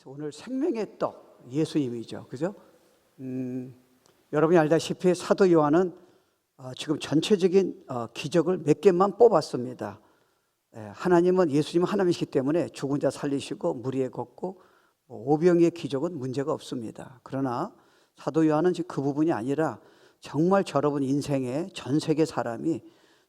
오늘 생명의 떡, 예수님이죠. 그죠? 여러분이 알다시피 사도 요한은 지금 전체적인 기적을 몇 개만 뽑았습니다. 하나님은 예수님은 하나님이시기 때문에 죽은 자 살리시고 무리에 걷고 오병이의 기적은 문제가 없습니다. 그러나 사도 요한은 지금 그 부분이 아니라 정말 여러분 인생에 전 세계 사람이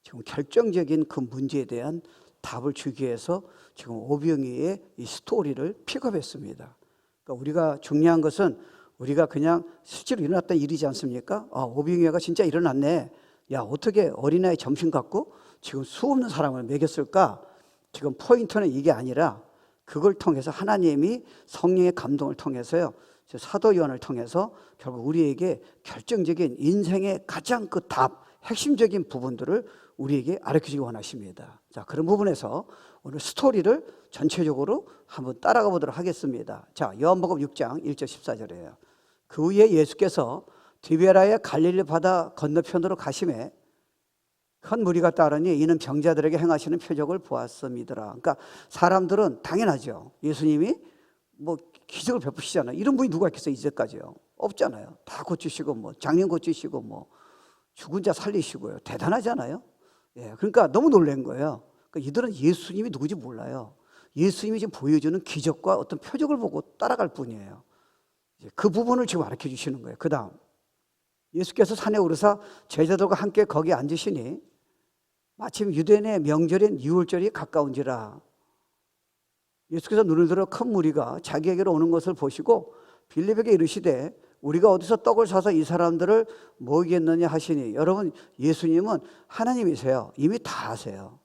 지금 결정적인 그 문제에 대한 답을 주기 위해서 지금 오병이의 이 스토리를 픽업했습니다. 그러니까 우리가 중요한 것은 우리가 그냥 실제로 일어났던 일이지 않습니까? 오병이가 진짜 일어났네. 야, 어떻게 어린아이 점심 갖고 지금 수없는 사람을 먹였을까? 지금 포인트는 이게 아니라 그걸 통해서 하나님이 성령의 감동을 통해서요, 사도 요한을 통해서 결국 우리에게 결정적인 인생의 가장 그 답, 핵심적인 부분들을 우리에게 알려주시기 원하십니다. 자, 그런 부분에서 오늘 스토리를 전체적으로 한번 따라가 보도록 하겠습니다. 자, 요한복음 6장 1절 14절이에요. 그 후에 예수께서 디베라의 갈릴리 바다 건너편으로 가심에 큰 무리가 따르니 이는 병자들에게 행하시는 표적을 보았음이더라. 그러니까 사람들은 당연하죠. 예수님이 뭐 기적을 베푸시잖아요. 이런 분이 누가 있겠어요, 이제까지요? 없잖아요. 다 고치시고 뭐 장년 고치시고 뭐 죽은 자 살리시고요. 대단하잖아요. 예, 그러니까 너무 놀란 거예요. 그러니까 이들은 예수님이 누구지 몰라요. 예수님이 지금 보여주는 기적과 어떤 표적을 보고 따라갈 뿐이에요. 그 부분을 지금 가르쳐 주시는 거예요. 그 다음 예수께서 산에 오르사 제자들과 함께 거기 앉으시니 마침 유대인의 명절인 유월절이 가까운지라. 예수께서 눈을 들어 큰 무리가 자기에게로 오는 것을 보시고 빌립에게 이르시되 우리가 어디서 떡을 사서 이 사람들을 먹이겠느냐 하시니, 여러분 예수님은 하나님이세요. 이미 다 아세요.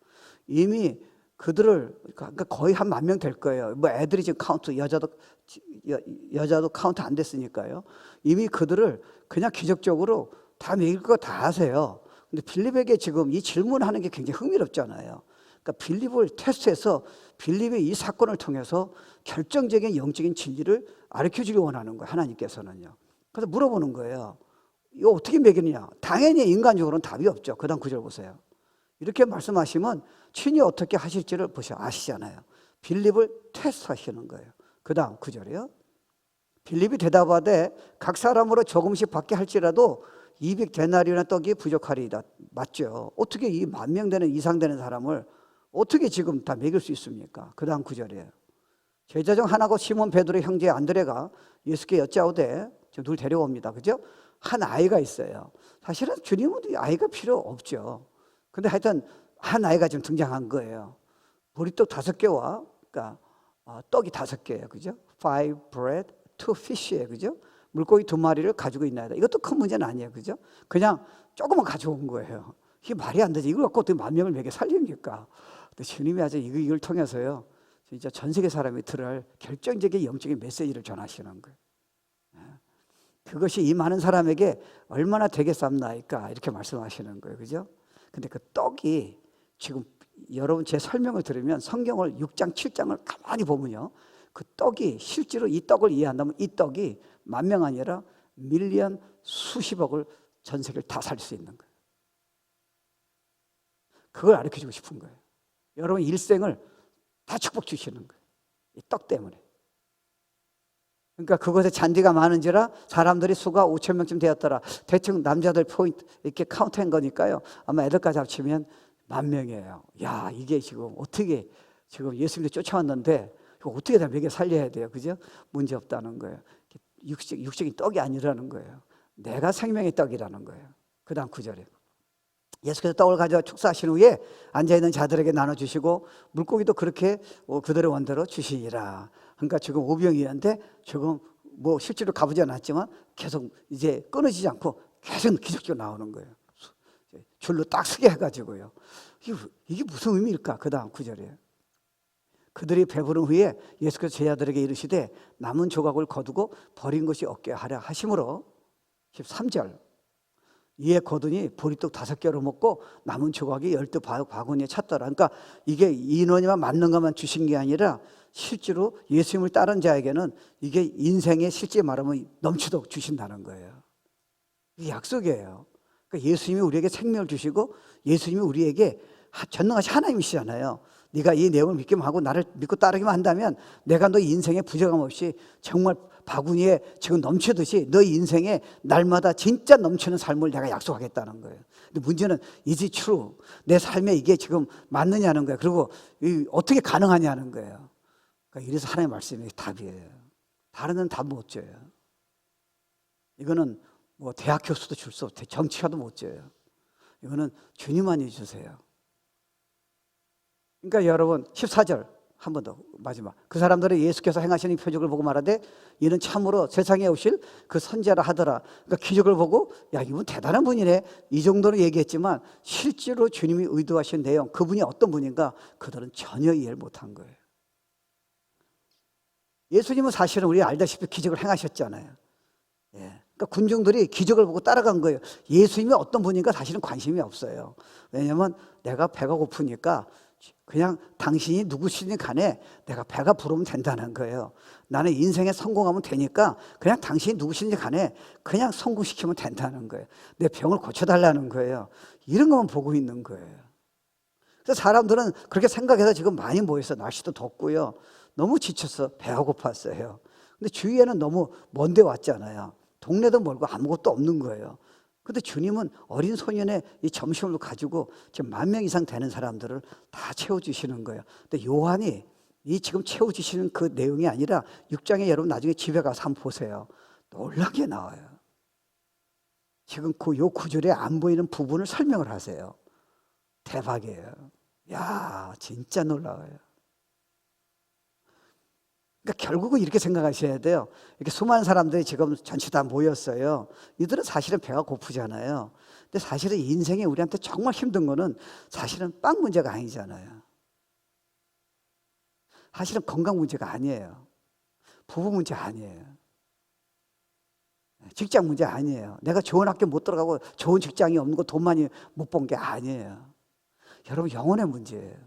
이미 그들을, 그러니까 거의 한 10,000명 될 거예요. 뭐 애들이 지금 카운트, 여자도 카운트 안 됐으니까요. 이미 그들을 그냥 기적적으로 다 먹일 거 다 아세요. 근데 빌립에게 지금 이 질문하는 게 굉장히 흥미롭잖아요. 그러니까 빌립을 테스트해서 빌립의 이 사건을 통해서 결정적인 영적인 진리를 가르쳐 주기 원하는 거예요, 하나님께서는요. 그래서 물어보는 거예요. 이거 어떻게 먹이느냐? 당연히 인간적으로는 답이 없죠. 그 다음 구절 보세요. 이렇게 말씀하시면 친히 어떻게 하실지를 아시잖아요. 빌립을 테스트하시는 거예요. 그 다음 구절이요. 빌립이 대답하되 각 사람으로 조금씩 받게 할지라도 200데나리온의 떡이 부족하리이다. 맞죠? 어떻게 이 10,000명 되는 이상 되는 사람을 어떻게 지금 다 먹일 수 있습니까? 그 다음 구절이에요. 제자 중 하나고 시몬 베드로의 형제 안드레가 예수께 여짜오되, 지금 둘 데려옵니다. 그죠? 한 아이가 있어요. 사실은 주님은 아이가 필요 없죠. 근데 하여튼 한 아이가 지금 등장한 거예요. 보리떡 5개와 그러니까 떡이 5개예요. 그죠? 5 bread, 2 fish예요. 그죠? 물고기 2마리를 가지고 있나이다. 이것도 큰 문제는 아니에요. 그죠? 그냥 조금만 가져온 거예요. 이게 말이 안 되지. 이걸 갖고 어떻게 10,000명을 먹여 살립니까? 근데 주님이 아주 이걸 통해서요, 진짜 전 세계 사람이 들을 결정적인 영적인 메시지를 전하시는 거예요. 그것이 이 많은 사람에게 얼마나 되겠습니까? 이렇게 말씀하시는 거예요. 그죠? 근데 그 떡이 지금 여러분 제 설명을 들으면 성경을 6장, 7장을 가만히 보면요, 그 떡이 실제로 이 떡을 이해한다면 이 떡이 10,000명 아니라 밀리언 수십억을 전 세계를 다 살릴 수 있는 거예요. 그걸 가르쳐주고 싶은 거예요. 여러분 일생을 다 축복 주시는 거예요. 이 떡 때문에. 그러니까 그것에 잔디가 많은지라 사람들이 수가 5,000명쯤 되었더라. 대충 남자들 포인트 이렇게 카운트한 거니까요. 아마 애들까지 합치면 10,000명이에요. 야, 이게 지금 어떻게 지금 예수님도 쫓아왔는데 이거 어떻게 다 먹여 살려야 돼요. 그죠? 문제 없다는 거예요. 육적인 떡이 아니라는 거예요. 내가 생명의 떡이라는 거예요. 그 다음 9절에 예수께서 떡을 가져와 축사하신 후에 앉아있는 자들에게 나눠주시고 물고기도 그렇게 그들의 원대로 주시니라. 그러니까 지금 오병이었는데 지금 뭐 실제로 가보지 않았지만 계속 이제 끊어지지 않고 계속 기적적으로 나오는 거예요. 줄로 딱 서게 해가지고요. 이게 무슨 의미일까? 그 다음 9절이에요. 그들이 배부른 후에 예수께서 제자들에게 이르시되 남은 조각을 거두고 버린 것이 없게 하려 하심으로 13절 이에 거두니 보리떡 5개로 먹고 남은 조각이 12 바구니에 찼더라. 그러니까 이게 인원이만 맞는 것만 주신 게 아니라 실제로 예수님을 따른 자에게는 이게 인생에 실제 말하면 넘치도록 주신다는 거예요. 이게 약속이에요. 그러니까 예수님이 우리에게 생명을 주시고 예수님이 우리에게 전능하신 하나님이시잖아요. 네가 이 내용을 믿기만 하고 나를 믿고 따르기만 한다면 내가 너 인생에 부정함 없이 정말 바구니에 지금 넘치듯이 너 인생에 날마다 진짜 넘치는 삶을 내가 약속하겠다는 거예요. 근데 문제는 is it true? 내 삶에 이게 지금 맞느냐는 거예요. 그리고 어떻게 가능하냐는 거예요. 그러니까 이래서 하나님의 말씀이 답이에요. 다른 데는 답 못 줘요. 이거는 뭐 대학 교수도 줄 수 없어요. 정치가도 못 줘요. 이거는 주님만이 주세요. 그러니까 여러분 14절 한 번 더 마지막. 그 사람들은 예수께서 행하시는 표적을 보고 말하되 이는 참으로 세상에 오실 그 선지자라 하더라. 그러니까 기적을 보고 야 이분 대단한 분이네 이 정도로 얘기했지만 실제로 주님이 의도하신 내용 그분이 어떤 분인가 그들은 전혀 이해를 못한 거예요. 예수님은 사실은 우리 알다시피 기적을 행하셨잖아요. 예. 그러니까 군중들이 기적을 보고 따라간 거예요. 예수님이 어떤 분인가 사실은 관심이 없어요. 왜냐하면 내가 배가 고프니까 그냥 당신이 누구시든 간에 내가 배가 부르면 된다는 거예요. 나는 인생에 성공하면 되니까 그냥 당신이 누구시든지 간에 그냥 성공시키면 된다는 거예요. 내 병을 고쳐달라는 거예요. 이런 것만 보고 있는 거예요. 그래서 사람들은 그렇게 생각해서 지금 많이 모여서 날씨도 덥고요. 너무 지쳐서 배가 고팠어요. 근데 주위에는 너무 먼데 왔잖아요. 동네도 멀고 아무것도 없는 거예요. 근데 주님은 어린 소년의 이 점심을 가지고 지금 10,000명 이상 되는 사람들을 다 채워주시는 거예요. 근데 요한이 이 지금 채워주시는 그 내용이 아니라 6장에 여러분 나중에 집에 가서 한번 보세요. 놀라게 나와요. 지금 요 구절에 안 보이는 부분을 설명을 하세요. 대박이에요. 야, 진짜 놀라워요. 그러니까 결국은 이렇게 생각하셔야 돼요. 이렇게 수많은 사람들이 지금 전체 다 모였어요. 이들은 사실은 배가 고프잖아요. 근데 사실은 인생에 우리한테 정말 힘든 거는 사실은 빵 문제가 아니잖아요. 사실은 건강 문제가 아니에요. 부부 문제 아니에요. 직장 문제 아니에요. 내가 좋은 학교 못 들어가고 좋은 직장이 없는 거 돈 많이 못 번 게 아니에요. 여러분 영혼의 문제예요.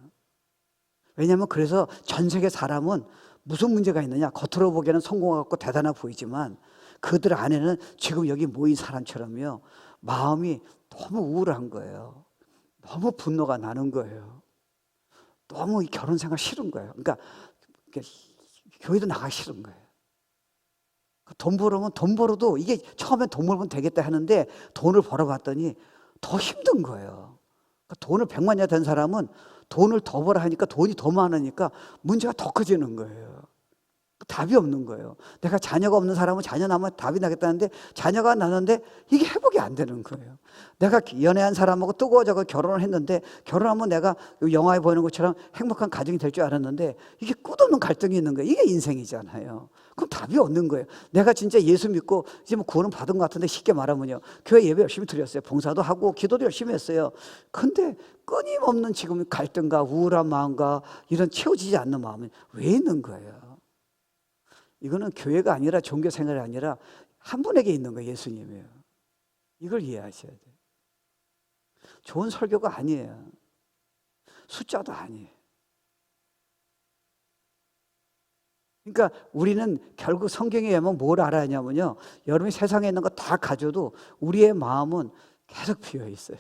왜냐하면 그래서 전 세계 사람은 무슨 문제가 있느냐? 겉으로 보기에는 성공하고 대단해 보이지만 그들 안에는 지금 여기 모인 사람처럼요. 마음이 너무 우울한 거예요. 너무 분노가 나는 거예요. 너무 이 결혼 생활 싫은 거예요. 그러니까 교회도 나가기 싫은 거예요. 돈 벌으면 돈 벌어도 이게 처음엔 돈 벌면 되겠다 하는데 돈을 벌어봤더니 더 힘든 거예요. 돈을 100만이나 된 사람은 돈을 더 벌어 하니까 돈이 더 많으니까 문제가 더 커지는 거예요. 답이 없는 거예요. 내가 자녀가 없는 사람은 자녀 낳으면 답이 나겠다는데 자녀가 나는데 이게 회복이 안 되는 거예요. 내가 연애한 사람하고 뜨거워져서 결혼을 했는데 결혼하면 내가 영화에 보이는 것처럼 행복한 가정이 될 줄 알았는데 이게 끝없는 갈등이 있는 거예요. 이게 인생이잖아요. 그럼 답이 없는 거예요. 내가 진짜 예수 믿고 이제 뭐 구원은 받은 것 같은데 쉽게 말하면요. 교회 예배 열심히 드렸어요. 봉사도 하고 기도도 열심히 했어요. 근데 끊임없는 지금 갈등과 우울한 마음과 이런 채워지지 않는 마음이 왜 있는 거예요? 이거는 교회가 아니라 종교 생활이 아니라 한 분에게 있는 거예요. 예수님이에요. 이걸 이해하셔야 돼요. 좋은 설교가 아니에요. 숫자도 아니에요. 그러니까 우리는 결국 성경에 의하면 뭘 알아야 하냐면요. 여러분이 세상에 있는 거 다 가져도 우리의 마음은 계속 비어 있어요.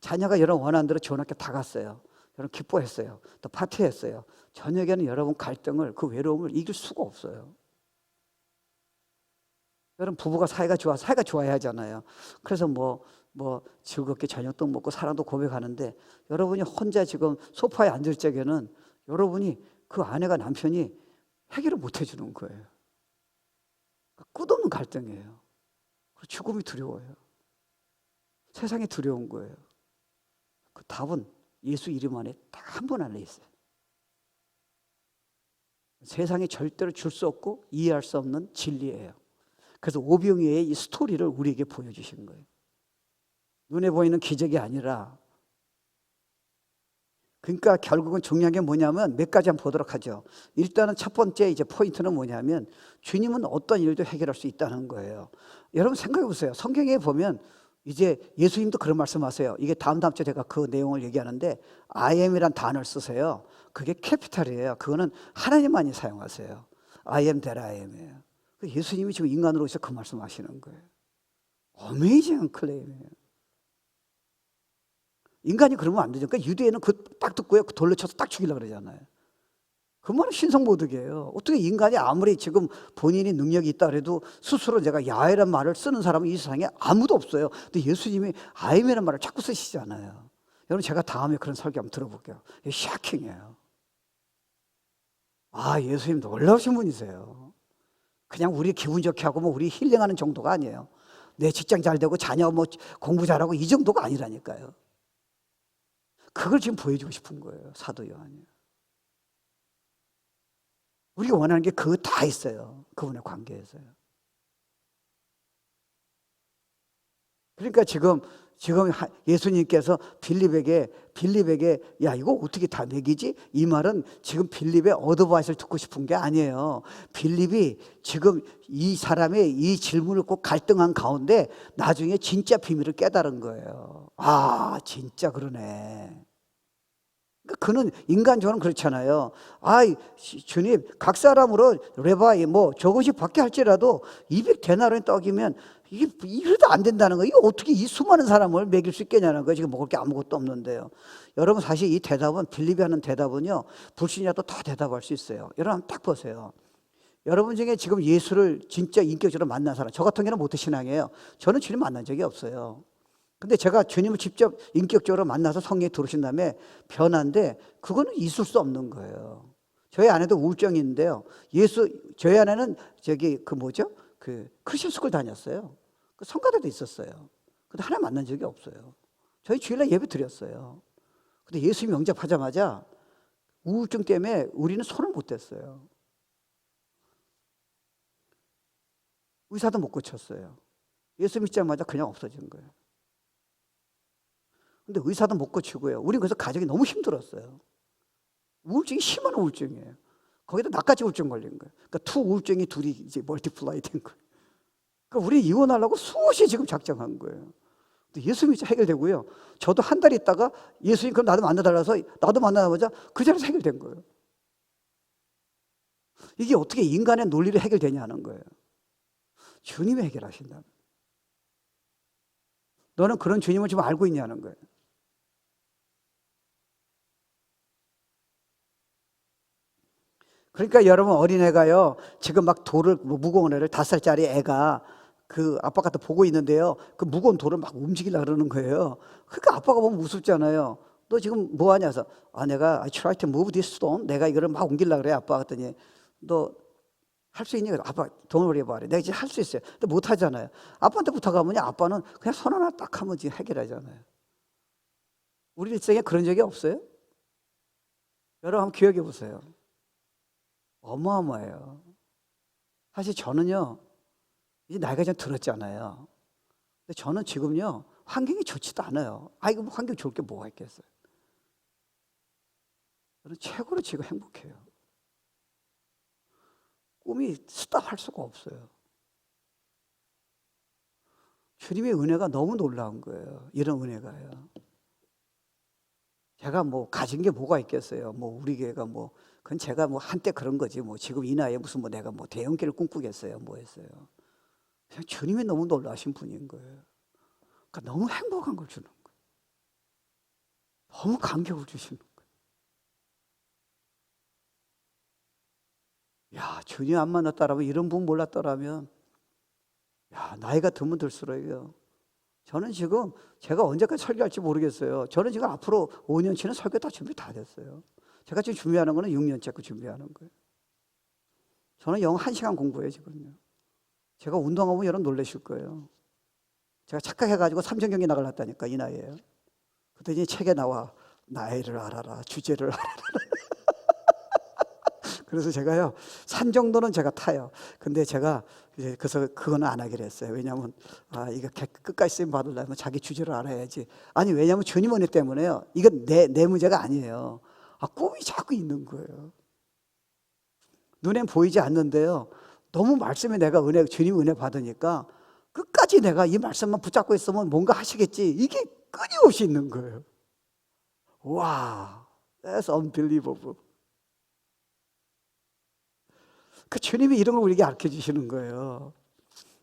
자녀가 여러분 원하는 대로 좋은 학교 다 갔어요. 여러분 기뻐했어요. 또 파티했어요. 저녁에는 여러분 갈등을 그 외로움을 이길 수가 없어요. 여러분 부부가 사이가 좋아야 하잖아요. 그래서 뭐 즐겁게 저녁도 먹고 사랑도 고백하는데 여러분이 혼자 지금 소파에 앉을 적에는 여러분이 그 아내가 남편이 해결을 못 해주는 거예요. 끝없는 갈등이에요. 죽음이 두려워요. 세상이 두려운 거예요. 그 답은 예수 이름 안에 딱 한 번 안에 있어요. 세상에 절대로 줄 수 없고 이해할 수 없는 진리예요. 그래서 오병이어의 이 스토리를 우리에게 보여주신 거예요. 눈에 보이는 기적이 아니라 그러니까 결국은 중요한 게 뭐냐면 몇 가지 한번 보도록 하죠. 일단은 첫 번째 이제 포인트는 뭐냐면 주님은 어떤 일도 해결할 수 있다는 거예요. 여러분 생각해 보세요. 성경에 보면 이제 예수님도 그런 말씀하세요. 이게 다음 주에 제가 그 내용을 얘기하는데 I am이란 단어를 쓰세요. 그게 캐피탈이에요. 그거는 하나님만이 사용하세요. I am that I am이에요. 예수님이 지금 인간으로 오셔서 그 말씀하시는 거예요. 어메이징한 클레임이에요. 인간이 그러면 안 되죠. 그러니까 유대인은 그 딱 듣고요, 그 돌로 쳐서 딱 죽이려고 그러잖아요. 그 말은 신성모독이에요. 어떻게 인간이 아무리 지금 본인이 능력이 있다 그래도 스스로 제가 야훼란 말을 쓰는 사람은 이 세상에 아무도 없어요. 근데 예수님이 아임이라는 말을 자꾸 쓰시잖아요. 여러분, 제가 다음에 그런 설교 한번 들어볼게요. 이게 샤킹이에요. 아, 예수님 놀라우신 분이세요. 그냥 우리 기분 좋게 하고 뭐 우리 힐링하는 정도가 아니에요. 내 직장 잘 되고 자녀 뭐 공부 잘하고 이 정도가 아니라니까요. 그걸 지금 보여주고 싶은 거예요, 사도 요한이. 우리가 원하는 게 그거 다 있어요, 그분의 관계에서요. 그러니까 지금 예수님께서 빌립에게 야, 이거 어떻게 다 먹이지? 이 말은 지금 빌립의 어드바이스를 듣고 싶은 게 아니에요. 빌립이 지금 이 사람의 이 질문을 꼭 갈등한 가운데 나중에 진짜 비밀을 깨달은 거예요. 아, 진짜 그러네. 그는 인간적으로는 그렇잖아요. 아, 주님, 각 사람으로 레바이 뭐 조금씩 받게 할지라도 200데나리온 떡이면 이게 이래도 안 된다는 거예요. 이게 어떻게 이 수많은 사람을 먹일 수 있겠냐는 거예요. 지금 먹을 게 아무것도 없는데요. 여러분, 사실 이 대답은, 빌립이 하는 대답은요, 불신자도 다 대답할 수 있어요. 여러분 딱 보세요. 여러분 중에 지금 예수를 진짜 인격적으로 만난 사람, 저 같은 경우는 모태신앙이에요. 저는 주님 만난 적이 없어요. 근데 제가 주님을 직접 인격적으로 만나서 성령이 들어오신 다음에 변한데, 그거는 있을 수 없는 거예요. 저희 아내도 우울증이 있는데요. 저희 아내는 그 크리스천 스쿨 다녔어요. 그 성가대도 있었어요. 근데 하나 만난 적이 없어요. 저희 주일날 예배 드렸어요. 근데 예수님 영접하자마자 우울증 때문에 우리는 손을 못 댔어요. 의사도 못 고쳤어요. 예수 믿자마자 그냥 없어진 거예요. 근데 의사도 못 고치고요. 우리 그래서 가족이 너무 힘들었어요. 우울증이 심한 우울증이에요. 거기다 나까지 우울증 걸린 거예요. 그러니까 투 우울증이 둘이 이제 멀티플라이 된 거예요. 그러니까 우리 이혼하려고 수없이 지금 작정한 거예요. 근데 예수 믿자 해결되고요. 저도 한 달 있다가 예수님 그럼 나도 만나달라서 나도 만나자마자 그 자리에서 해결된 거예요. 이게 어떻게 인간의 논리로 해결되냐는 거예요. 주님이 해결하신다면. 너는 그런 주님을 지금 알고 있냐는 거예요. 그러니까 여러분, 어린애가요, 지금 막 돌을, 무거운 애를 5살짜리 애가 그 아빠 갖다 보고 있는데요, 그 무거운 돌을 막 움직이려고 그러는 거예요. 그러니까 아빠가 보면 우습잖아요. 너 지금 뭐 하냐 해서, 내가 I try to move this stone. 내가 이거를 막 옮기려고 그래. 아빠 갔더니, 너 할 수 있니? 아빠, don't worry about it. 내가 이제 할 수 있어요. 근데 못 하잖아요. 아빠한테 부탁하면 아빠는 그냥 손 하나 딱 하면 지금 해결하잖아요. 우리 일생에 그런 적이 없어요? 여러분 한번 기억해 보세요. 어마어마해요. 사실 저는요, 이제 나이가 좀 들었잖아요. 근데 저는 지금요, 환경이 좋지도 않아요. 이거 뭐 환경 좋을 게 뭐가 있겠어요. 저는 최고로 지금 행복해요. 꿈이 스탑할 수가 없어요. 주님의 은혜가 너무 놀라운 거예요. 이런 은혜가요. 제가 뭐 가진 게 뭐가 있겠어요. 뭐 우리 교회가 뭐, 그건 제가 뭐 한때 그런 거지. 뭐 지금 이 나이에 무슨 뭐 내가 뭐 대형교회를 꿈꾸겠어요. 뭐 했어요. 그냥 주님이 너무 놀라신 분인 거예요. 그러니까 너무 행복한 걸 주는 거예요. 너무 감격을 주시는 거예요. 야, 주님 안 만났다라면, 이런 분 몰랐더라면, 야, 나이가 들면 들수록요, 저는 지금 제가 언제까지 설교할지 모르겠어요. 저는 지금 앞으로 5년치는 설교 다 준비 다 됐어요. 제가 지금 준비하는 거는 6년째 거 준비하는 거예요. 저는 영어 1시간 공부해요, 지금요. 제가 운동하면 여러분 놀라실 거예요. 제가 착각해가지고 삼정경기 나가려다니까, 이 나이에요. 그랬더니 책에 나와, 나이를 알아라, 주제를 알아라. 그래서 제가요, 산 정도는 제가 타요. 근데 제가 이제 그래서 그거는 안 하기로 했어요. 왜냐하면 이거 끝까지 쓰임 받으려면 자기 주제를 알아야지. 아니, 왜냐하면 주님 은혜 때문에요. 이건 내 문제가 아니에요. 꿈이 자꾸 있는 거예요. 눈엔 보이지 않는데요, 너무 말씀에 내가 주님 은혜 받으니까 끝까지 내가 이 말씀만 붙잡고 있으면 뭔가 하시겠지, 이게 끊임없이 있는 거예요. 와, that's unbelievable. 그 주님이 이런 걸 우리에게 가르쳐 주시는 거예요.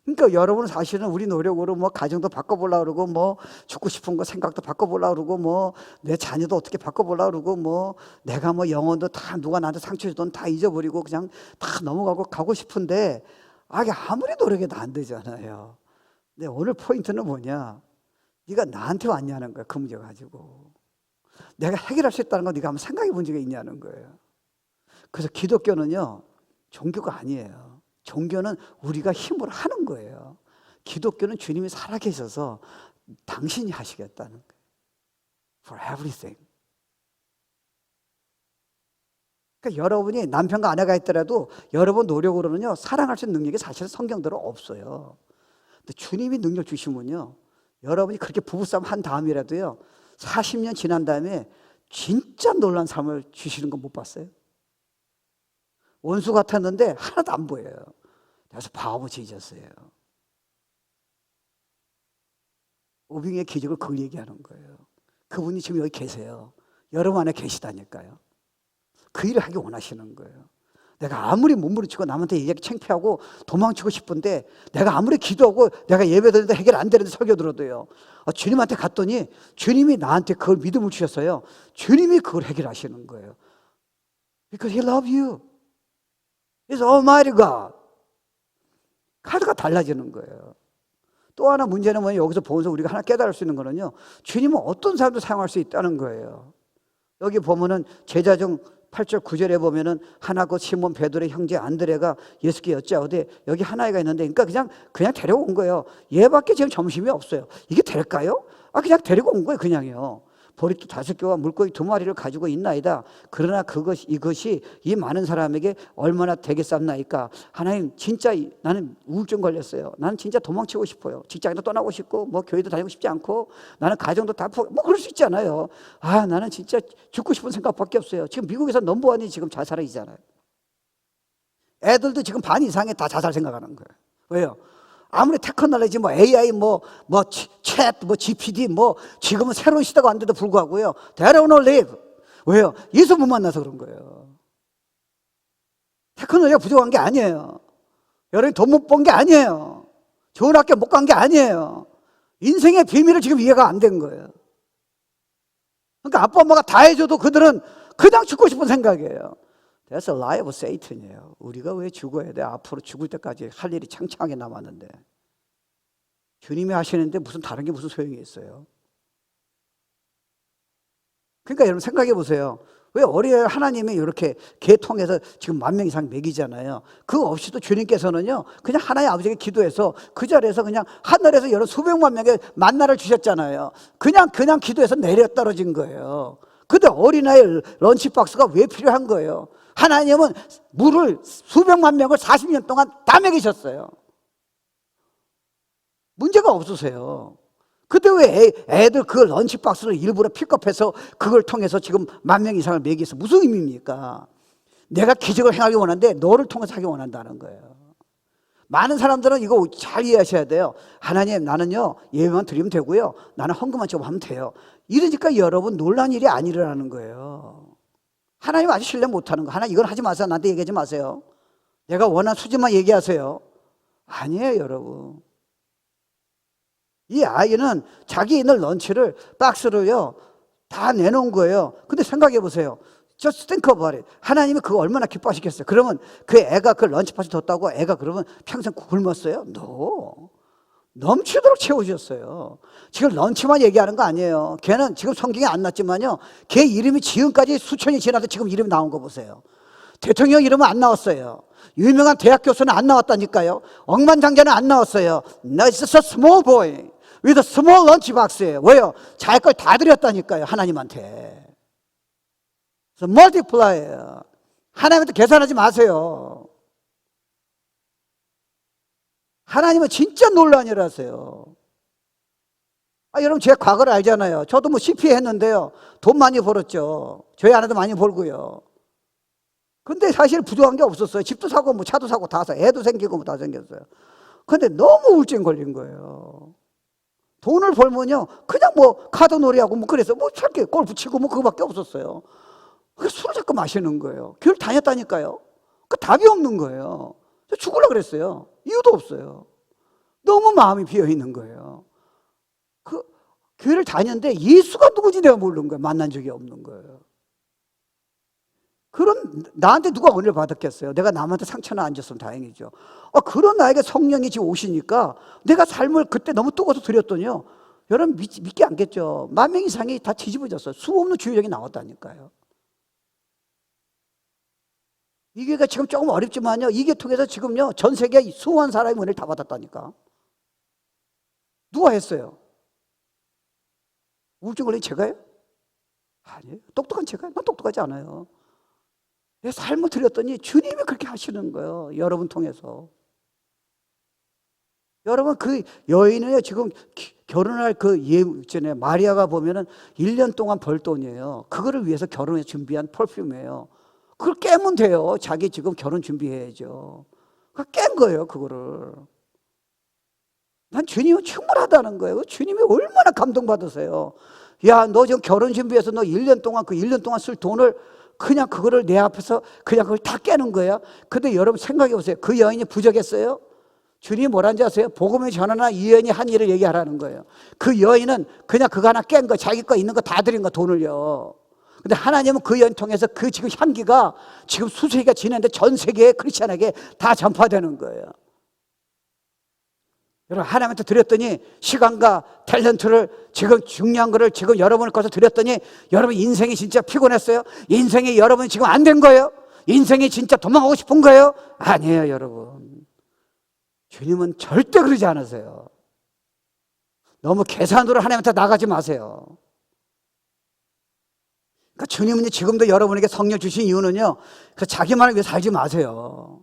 그러니까 여러분은 사실은 우리 노력으로 뭐 가정도 바꿔보려고 그러고 뭐 죽고 싶은 거 생각도 바꿔보려고 그러고 뭐 내 자녀도 어떻게 바꿔보려고 그러고 뭐 내가 뭐 영혼도 다 누가 나한테 상처 주던 다 잊어버리고 그냥 다 넘어가고 가고 싶은데 이게 아무리 노력해도 안 되잖아요. 근데 오늘 포인트는 뭐냐? 네가 나한테 왔냐는 거야. 그 문제 가지고 내가 해결할 수 있다는 거 네가 한번 생각해 본 적이 있냐는 거예요. 그래서 기독교는요 종교가 아니에요. 종교는 우리가 힘으로 하는 거예요. 기독교는 주님이 살아계셔서 당신이 하시겠다는 거예요. For everything. 그러니까 여러분이 남편과 아내가 있더라도 여러분 노력으로는요 사랑할 수 있는 능력이 사실은 성경대로 없어요. 근데 주님이 능력 주시면요 여러분이 그렇게 부부싸움 한 다음이라도요 40년 지난 다음에 진짜 놀란 삶을 주시는 거 못 봤어요? 원수 같았는데 하나도 안 보여요. 그래서 바보같이 잊었어요. 오빙의 기적을 그걸 얘기하는 거예요. 그분이 지금 여기 계세요. 여러분 안에 계시다니까요. 그 일을 하기 원하시는 거예요. 내가 아무리 몸부림치고 남한테 얘기하기 창피하고 도망치고 싶은데 내가 아무리 기도하고 내가 예배드리는데 해결 안 되는데 설교 들어도요 주님한테 갔더니 주님이 나한테 그걸 믿음을 주셨어요. 주님이 그걸 해결하시는 거예요. Because He loves you. He's Almighty God. 카드가 달라지는 거예요. 또 하나 문제는 뭐냐, 여기서 보면서 우리가 하나 깨달을 수 있는 거는요 주님은 어떤 사람도 사용할 수 있다는 거예요. 여기 보면은 제자 중 8절 9절에 보면은 하나 곧 시몬 베드로의 형제 안드레가 예수께 여짜오되 여기 하나이가 있는데, 그러니까 그냥 데려온 거예요. 얘밖에 지금 점심이 없어요. 이게 될까요? 그냥 데리고 온 거예요. 그냥요. 보리또 5개와 물고기 2마리를 가지고 있나이다. 그러나 이것이 이 많은 사람에게 얼마나 되겠sap나이까. 하나님, 진짜 나는 우울증 걸렸어요. 나는 진짜 도망치고 싶어요. 직장도 떠나고 싶고 뭐 교회도 다니고 싶지 않고 나는 가정도 다 뭐 그럴 수 있잖아요. 나는 진짜 죽고 싶은 생각밖에 없어요. 지금 미국에서 넘버원이 지금 자살이잖아요. 애들도 지금 반 이상이 다 자살 생각하는 거예요. 왜요? 아무리 테크놀로지 뭐 AI 뭐 챗 뭐 GPT 뭐 지금은 새로운 시대가 왔는데도 불구하고요 they don't wanna live. 왜요? 예수 못 만나서 그런 거예요. 테크놀로지가 부족한 게 아니에요. 여러분이 돈 못 번 게 아니에요. 좋은 학교 못 간 게 아니에요. 인생의 비밀을 지금 이해가 안 된 거예요. 그러니까 아빠 엄마가 다 해줘도 그들은 그냥 죽고 싶은 생각이에요. That's a lie of Satan이에요. 우리가 왜 죽어야 돼? 앞으로 죽을 때까지 할 일이 창창하게 남았는데. 주님이 하시는데 무슨 다른 게 무슨 소용이 있어요? 그러니까 여러분 생각해 보세요. 왜 어린애 하나님이 이렇게 개통해서 지금 10,000명 이상 먹이잖아요. 그거 없이도 주님께서는요 그냥 하나님 아버지에게 기도해서 그 자리에서 그냥 하늘에서 여러 수백만 명의 만나를 주셨잖아요. 그냥 기도해서 내려 떨어진 거예요. 근데 어린아이 런치박스가 왜 필요한 거예요? 하나님은 물을 수백만 명을 40년 동안 다 먹이셨어요. 문제가 없으세요. 근데 왜 애들 그 런치박스를 일부러 픽업해서 그걸 통해서 지금 10,000명 이상을 먹이서 무슨 의미입니까? 내가 기적을 행하기 원하는데 너를 통해서 하기 원한다는 거예요. 많은 사람들은 이거 잘 이해하셔야 돼요. 하나님, 나는요 예배만 드리면 되고요 나는 헌금만 좀 하면 돼요. 이러니까 여러분 놀란 일이 안 일어나는 거예요. 하나님 아직 신뢰 못하는 거. 하나님 이건 하지 마세요. 나한테 얘기하지 마세요. 내가 원하는 수준만 얘기하세요. 아니에요, 여러분. 이 아이는 자기 있는 런치를 박스로요 다 내놓은 거예요. 근데 생각해 보세요. Just think about it. 하나님이 그거 얼마나 기뻐하시겠어요? 그러면 그 애가 그 런치박스 뒀다고 애가 그러면 평생 굶었어요? No. 넘치도록 채워주셨어요. 지금 런치만 얘기하는 거 아니에요. 걔는 지금 성경에 안 났지만요 걔 이름이 지금까지 수천이 지나도 지금 이름이 나온 거 보세요. 대통령 이름은 안 나왔어요. 유명한 대학 교수는 안 나왔다니까요. 억만장자는 안 나왔어요. No, it's just a small boy with a small lunchbox예요. 왜요? 자기 걸 다 드렸다니까요. 하나님한테. 그래서 multiply예요. 하나님한테 계산하지 마세요. 하나님은 진짜 놀라운 일을 하세요. 여러분 제 과거를 알잖아요. 저도 뭐 CPA 했는데요 돈 많이 벌었죠. 저희 아내도 많이 벌고요. 근데 사실 부족한 게 없었어요. 집도 사고 뭐 차도 사고 다 사, 애도 생기고 뭐 다 생겼어요. 근데 너무 우울증 걸린 거예요. 돈을 벌면요 그냥 뭐 카드 놀이하고 뭐 그래서 뭐 저렇게 골프 치고 뭐 그거밖에 없었어요. 그래서 술을 자꾸 마시는 거예요. 교회를 다녔다니까요. 그 답이 없는 거예요. 죽으려고 그랬어요. 이유도 없어요. 너무 마음이 비어 있는 거예요. 그 교회를 다녔는데 예수가 누구지 내가 모르는 거예요. 만난 적이 없는 거예요. 그런 나한테 누가 은혜를 받았겠어요? 내가 남한테 상처나 안 줬으면 다행이죠. 그런 나에게 성령이 지금 오시니까 내가 삶을 그때 너무 뜨거워서 드렸더니요, 여러분 믿지 않겠죠? 10,000명 이상이 다 뒤집어졌어요. 수없는 주의력이 나왔다니까요. 이 교회가 지금 조금 어렵지만요, 이 교회 통해서 지금요 전 세계 수많은 사람이 은혜를 다 받았다니까. 누가 했어요? 우울증 걸린 제가요? 아니에요. 똑똑한 제가요? 난 똑똑하지 않아요. 내 삶을 드렸더니 주님이 그렇게 하시는 거예요. 여러분 통해서. 여러분, 그 여인은요 지금 결혼할 그 전에 마리아가 보면은 1년 동안 벌 돈이에요. 그거를 위해서 결혼에 준비한 펄퓸이에요. 그걸 깨면 돼요. 자기 지금 결혼 준비해야죠. 깬 거예요, 그거를. 난 주님은 충분하다는 거예요. 주님이 얼마나 감동받으세요. 야, 너 지금 결혼 준비해서 너 1년 동안 그 1년 동안 쓸 돈을 그냥 그거를 내 앞에서 그냥 그걸 다 깨는 거야. 근데 여러분 생각해 보세요. 그 여인이 부족했어요? 주님이 뭐라는지 아세요? 복음의 전하나 이 여인이 한 일을 얘기하라는 거예요. 그 여인은 그냥 그거 하나 깬 거, 자기 거 있는 거 다 드린 거, 돈을요. 근데 하나님은 그 여인 통해서 그 지금 향기가 지금 수세기가 지났는데 전 세계의 크리스찬에게 다 전파되는 거예요. 여러분, 하나님한테 드렸더니 시간과 탤런트를 지금 중요한 거를 지금 여러분을 거서 드렸더니 여러분 인생이 진짜 피곤했어요? 인생이 여러분 지금 안 된 거예요? 인생이 진짜 도망가고 싶은 거예요? 아니에요, 여러분. 주님은 절대 그러지 않으세요. 너무 계산으로 하나님한테 나가지 마세요. 그러니까 주님은 지금도 여러분에게 성령 주신 이유는요, 그 자기만을 위해 살지 마세요.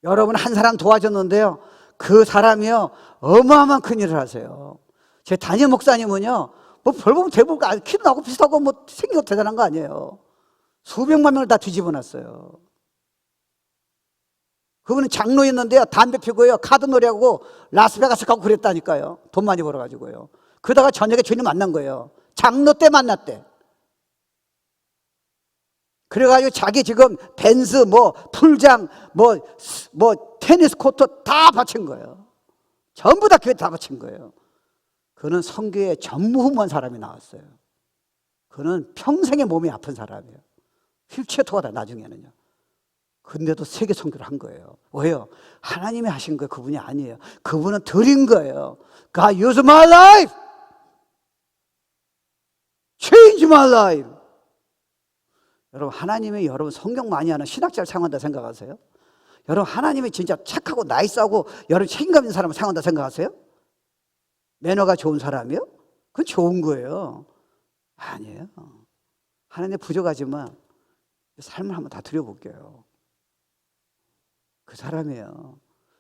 여러분 한 사람 도와줬는데요, 그 사람이요 어마어마한 큰일을 하세요. 제 담임 목사님은요, 뭐 별보면 대부분 키도 나고 비슷하고 뭐 생겨도 대단한 거 아니에요. 수백만 명을 다 뒤집어 놨어요. 그분은 장로였는데요, 담배 피고요, 카드 놀이하고 라스베가스 가고 그랬다니까요. 돈 많이 벌어가지고요. 그러다가 저녁에 주님 만난 거예요. 장로 때 만났대. 그래가지고 자기 지금 벤츠, 뭐 풀장, 뭐 테니스 코트 다 바친 거예요. 전부 다 교회 다 바친 거예요. 그는 선교에 전무후무한 사람이 나왔어요. 그는 평생에 몸이 아픈 사람이에요. 휠체어 토하다 나중에는요. 근데도 세계 선교를 한 거예요. 왜요? 하나님이 하신 거예요. 그분이 아니에요. 그분은 드린 거예요. God use my life, change my life. 여러분, 하나님이 여러분 성경 많이 하는 신학자를 사용한다 생각하세요? 여러분, 하나님이 진짜 착하고 나이스하고 여러분 책임감 있는 사람을 사용한다 생각하세요? 매너가 좋은 사람이요? 그건 좋은 거예요. 아니에요. 하나님 부족하지만 삶을 한번 다 드려볼게요. 그 사람이에요.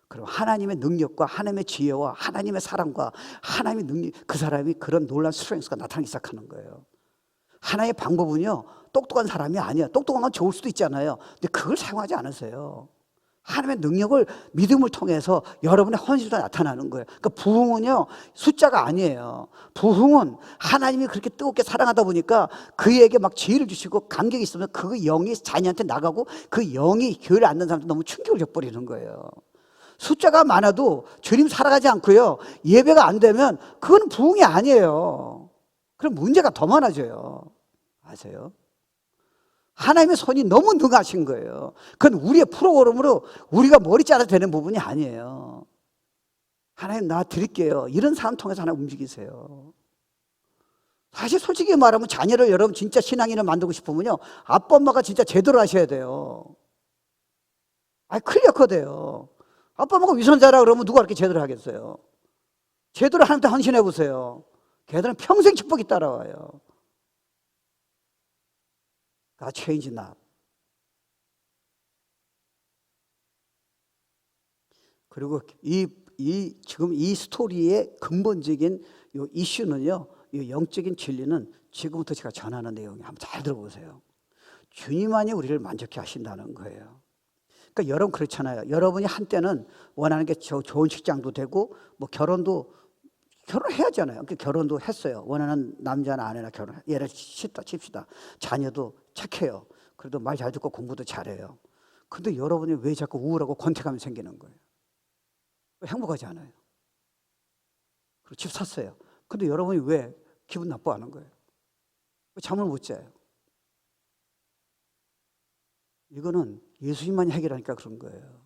그럼 하나님의 능력과 하나님의 지혜와 하나님의 사랑과 하나님의 능력, 그 사람이 그런 놀라운 스트렝스가 나타나기 시작하는 거예요. 하나의 방법은요, 똑똑한 사람이 아니에요. 똑똑한 건 좋을 수도 있잖아요. 근데 그걸 사용하지 않으세요. 하나님의 능력을 믿음을 통해서 여러분의 헌신으로 나타나는 거예요. 그러니까 부흥은요 숫자가 아니에요. 부흥은 하나님이 그렇게 뜨겁게 사랑하다 보니까 그에게 막 지혜를 주시고 감격이 있으면 그 영이 자녀한테 나가고 그 영이 교회를 앉는 사람한테 너무 충격을 줘버리는 거예요. 숫자가 많아도 주님 살아가지 않고요 예배가 안 되면 그건 부흥이 아니에요. 그럼 문제가 더 많아져요. 아세요? 하나님의 손이 너무 능하신 거예요. 그건 우리의 프로그램으로 우리가 머리 짜서 되는 부분이 아니에요. 하나님 나 드릴게요. 이런 사람 통해서 하나님 움직이세요. 사실 솔직히 말하면 자녀를 여러분 진짜 신앙인을 만들고 싶으면요 아빠 엄마가 진짜 제대로 하셔야 돼요. 클리어커돼요. 아빠 엄마가 위선자라 그러면 누가 그렇게 제대로 하겠어요? 제대로 하나님한테 헌신해 보세요. 걔들은 평생 축복이 따라와요. God change not. 그리고 지금 이 스토리의 근본적인 요 이슈는요, 이 영적인 진리는 지금부터 제가 전하는 내용이 한번 잘 들어보세요. 주님만이 우리를 만족해 하신다는 거예요. 그러니까 여러분 그렇잖아요. 여러분이 한때는 원하는 게 좋은 직장도 되고 뭐 결혼해야잖아요. 그러니까 결혼도 했어요. 원하는 남자나 아내나 결혼. 예를 칩시다. 자녀도 착해요. 그래도 말 잘 듣고 공부도 잘해요. 근데 여러분이 왜 자꾸 우울하고 권태감이 생기는 거예요? 행복하지 않아요. 그리고 집 샀어요. 근데 여러분이 왜 기분 나빠하는 거예요? 왜 잠을 못 자요? 이거는 예수님만이 해결하니까 그런 거예요.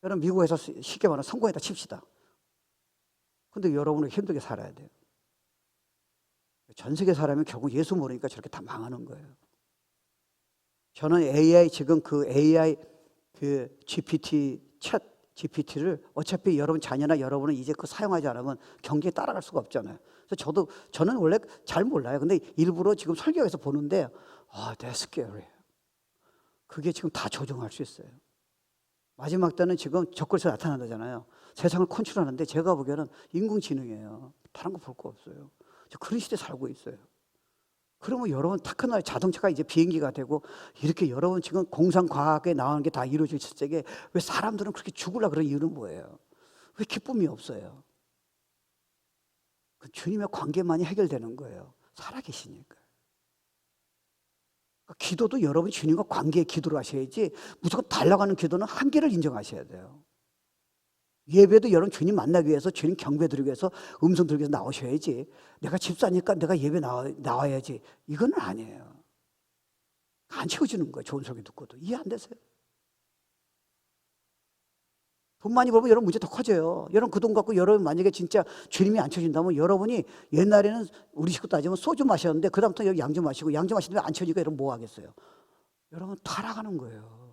여러분 미국에서 쉽게 말하면 성공했다 칩시다. 근데 여러분은 힘들게 살아야 돼요. 전 세계 사람이 결국 예수 모르니까 저렇게 다 망하는 거예요. 저는 AI 지금 그 AI 그 GPT 챗 GPT를 어차피 여러분 자녀나 여러분은 이제 그 사용하지 않으면 경기에 따라갈 수가 없잖아요. 그래서 저는 원래 잘 몰라요. 근데 일부러 지금 설교에서 보는데 that's scary. 그게 지금 다 조정할 수 있어요. 마지막 때는 지금 적그리스도가 나타난다잖아요. 세상을 컨트롤하는데 제가 보기에는 인공지능이에요. 다른 거 볼 거 없어요. 그런 시대에 살고 있어요. 그러면 여러분 타크나 자동차가 이제 비행기가 되고 이렇게 여러분 지금 공상과학에 나오는 게 다 이루어질 시대에 왜 사람들은 그렇게 죽으려고 그런 이유는 뭐예요? 왜 기쁨이 없어요? 그 주님의 관계만이 해결되는 거예요. 살아계시니까. 기도도 여러분 주님과 관계의 기도를 하셔야지 무조건 달려가는 기도는 한계를 인정하셔야 돼요. 예배도 여러분 주님 만나기 위해서 주님 경배 드리기 위해서 음성 들기 위해서 나오셔야지 내가 집사니까 내가 예배 나와야지 이건 아니에요. 안 채워지는 거예요. 좋은 소리 듣고도. 이해 안 되세요? 돈 많이 벌면 여러분 문제 더 커져요. 여러분 그 돈 갖고 여러분 만약에 진짜 주님이 안 채워진다면 여러분이 옛날에는 우리 식구 따지면 소주 마셨는데 그 다음부터 여기 양주 마시고 양주 마시는데 안 채워지니까 여러분 뭐 하겠어요? 여러분 타락하는 거예요.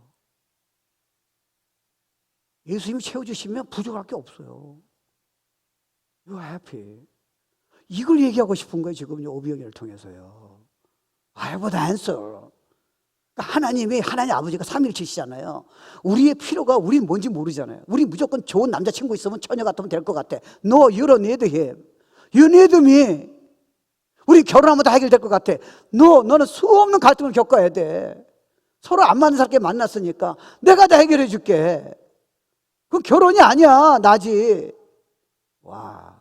예수님이 채워주시면 부족할 게 없어요. You are happy. 이걸 얘기하고 싶은 거예요. 지금 오비영이를 통해서요. I have an answer. 하나님 아버지가 삼위일체시잖아요. 우리의 필요가 우린 뭔지 모르잖아요. 우리 무조건 좋은 남자친구 있으면 처녀 같으면 될 것 같아. No, you don't need him. You need me. 우리 결혼하면 다 해결될 것 같아. No, 너는 수없는 갈등을 겪어야 돼. 서로 안 맞는 사람께 만났으니까 내가 다 해결해 줄게. 그건 결혼이 아니야. 나지. 와,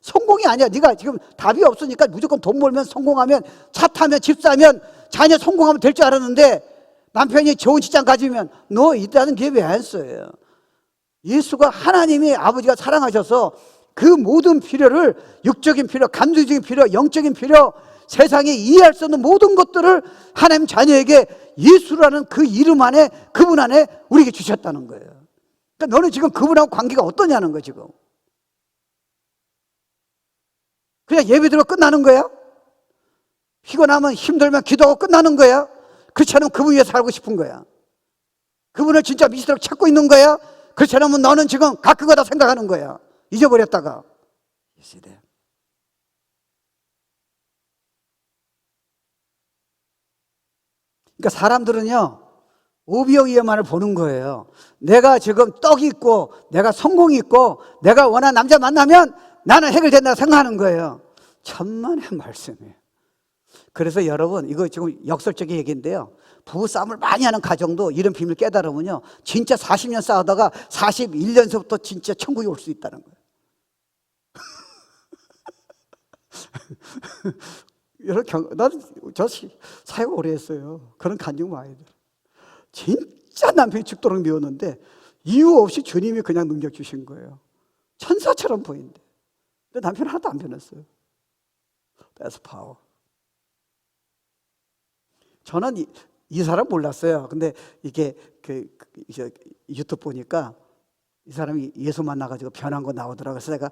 성공이 아니야. 네가 지금 답이 없으니까 무조건 돈 벌면 성공하면 차 타면 집 사면 자녀 성공하면 될 줄 알았는데 남편이 좋은 직장 가지면 너 이따는 게 왜 안 써요? 예수가 하나님이 아버지가 사랑하셔서 그 모든 필요를 육적인 필요, 감정적인 필요, 영적인 필요, 세상에 이해할 수 없는 모든 것들을 하나님 자녀에게 예수라는 그 이름 안에 그분 안에 우리에게 주셨다는 거예요. 그러니까 너는 지금 그분하고 관계가 어떠냐는 거야 지금. 그냥 예배 드리고 끝나는 거야? 피곤하면 힘들면 기도하고 끝나는 거야? 그렇지 않으면 그분 위해 살고 싶은 거야. 그분을 진짜 미치도록 찾고 있는 거야? 그렇지 않으면 너는 지금 가끔 거다 생각하는 거야. 잊어버렸다가. 이 시대. 그러니까 사람들은요 오비영이만을 보는 거예요. 내가 지금 떡이 있고 내가 성공이 있고 내가 원하는 남자 만나면 나는 해결된다고 생각하는 거예요. 천만의 말씀이에요. 그래서 여러분 이거 지금 역설적인 얘기인데요. 부부싸움을 많이 하는 가정도 이런 비밀을 깨달으면요 진짜 40년 싸우다가 41년서부터 진짜 천국에 올 수 있다는 거예요. 나는 저 사역 오래 했어요. 그런 간증 많이 들어요. 진짜 남편이 죽도록 미웠는데 이유 없이 주님이 그냥 능력 주신 거예요. 천사처럼 보인대. 근데 남편 하나도 안 변했어요. That's power. 저는 이 사람 몰랐어요. 근데 이게 유튜브 보니까 이 사람이 예수 만나가지고 변한 거 나오더라고요. 그래서 내가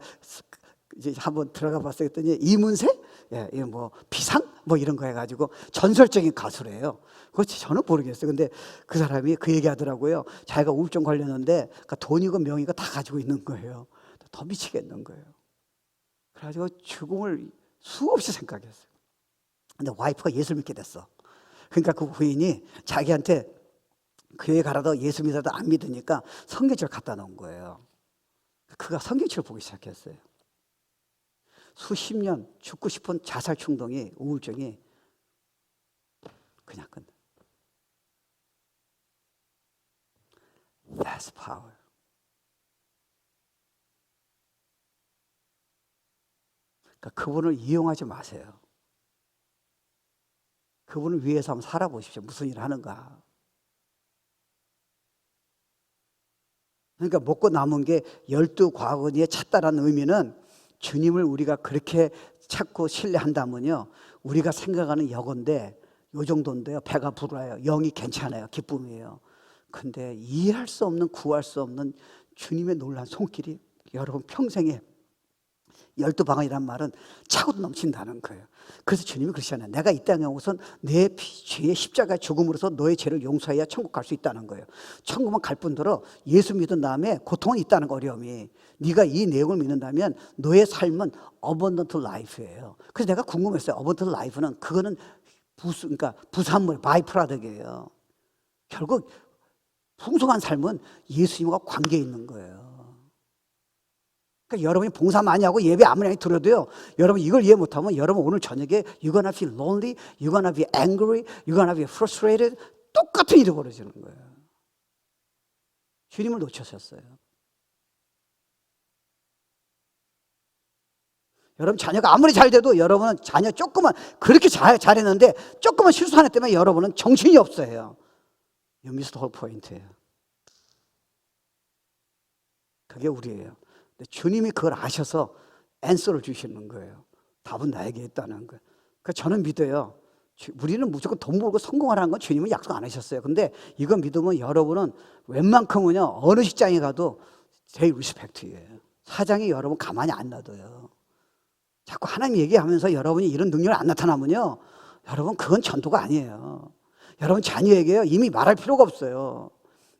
이제 한번 들어가 봤어요. 했더니 이문세? 예, 이거 뭐 비상? 뭐 이런 거 해가지고 전설적인 가수래요. 그거 저는 모르겠어요. 근데 그 사람이 그 얘기 하더라고요. 자기가 우울증 걸렸는데 그러니까 돈이고 명의가 다 가지고 있는 거예요. 더 미치겠는 거예요. 그래가지고 죽음을 수없이 생각했어요. 근데 와이프가 예수 믿게 됐어. 그러니까 그 부인이 자기한테 교회 가라도 예수 믿어도 안 믿으니까 성경책을 갖다 놓은 거예요. 그가 성경책을 보기 시작했어요. 수십 년 죽고 싶은 자살 충동이 우울증이 그냥 끝나. That's power. 그러니까 그분을 이용하지 마세요. 그분을 위해서 한번 살아보십시오. 무슨 일을 하는가. 그러니까 먹고 남은 게 12과거니에 찾다라는 의미는 주님을 우리가 그렇게 찾고 신뢰한다면요, 우리가 생각하는 여건데 요 정도인데요, 배가 불어요. 영이 괜찮아요. 기쁨이에요. 근데 이해할 수 없는, 구할 수 없는 주님의 놀라운 손길이 여러분 평생에 12방언이란 말은 차고도 넘친다는 거예요. 그래서 주님이 그러시잖아요. 내가 이 땅에 오선 내 죄의 십자가 죽음으로서 너의 죄를 용서해야 천국 갈 수 있다는 거예요. 천국만 갈 뿐더러 예수 믿은 다음에 고통은 있다는 거, 어려움이. 네가 이 내용을 믿는다면 너의 삶은 abundant life예요. 그래서 내가 궁금했어요. abundant life는 그거는 그러니까 부산물, 바이프라덕이에요. 결국 풍성한 삶은 예수님과 관계 있는 거예요. 그러니까 여러분이 봉사 많이 하고 예배 아무리 들어도요, 여러분 이걸 이해 못하면 여러분 오늘 저녁에 you're gonna feel lonely, you're gonna be angry, you're gonna be frustrated. 똑같은 일이 벌어지는 거예요. 주님을 놓쳤었어요. 여러분 자녀가 아무리 잘 돼도 여러분은 자녀 조금만 그렇게 잘했는데 조금만 실수 하나 때문에 여러분은 정신이 없어요. You missed the whole point예요. 그게 우리예요. 주님이 그걸 아셔서 앤서를 주시는 거예요. 답은 나에게 있다는 거예요. 그러니까 저는 믿어요. 우리는 무조건 돈 벌고 성공하라는 건 주님은 약속 안 하셨어요. 근데 이거 믿으면 여러분은 웬만큼은요, 어느 직장에 가도 제일 리스펙트예요. 사장이 여러분 가만히 안 놔둬요. 자꾸 하나님 얘기하면서 여러분이 이런 능력을 안 나타나면요, 여러분 그건 전도가 아니에요. 여러분 자녀에게요, 이미 말할 필요가 없어요.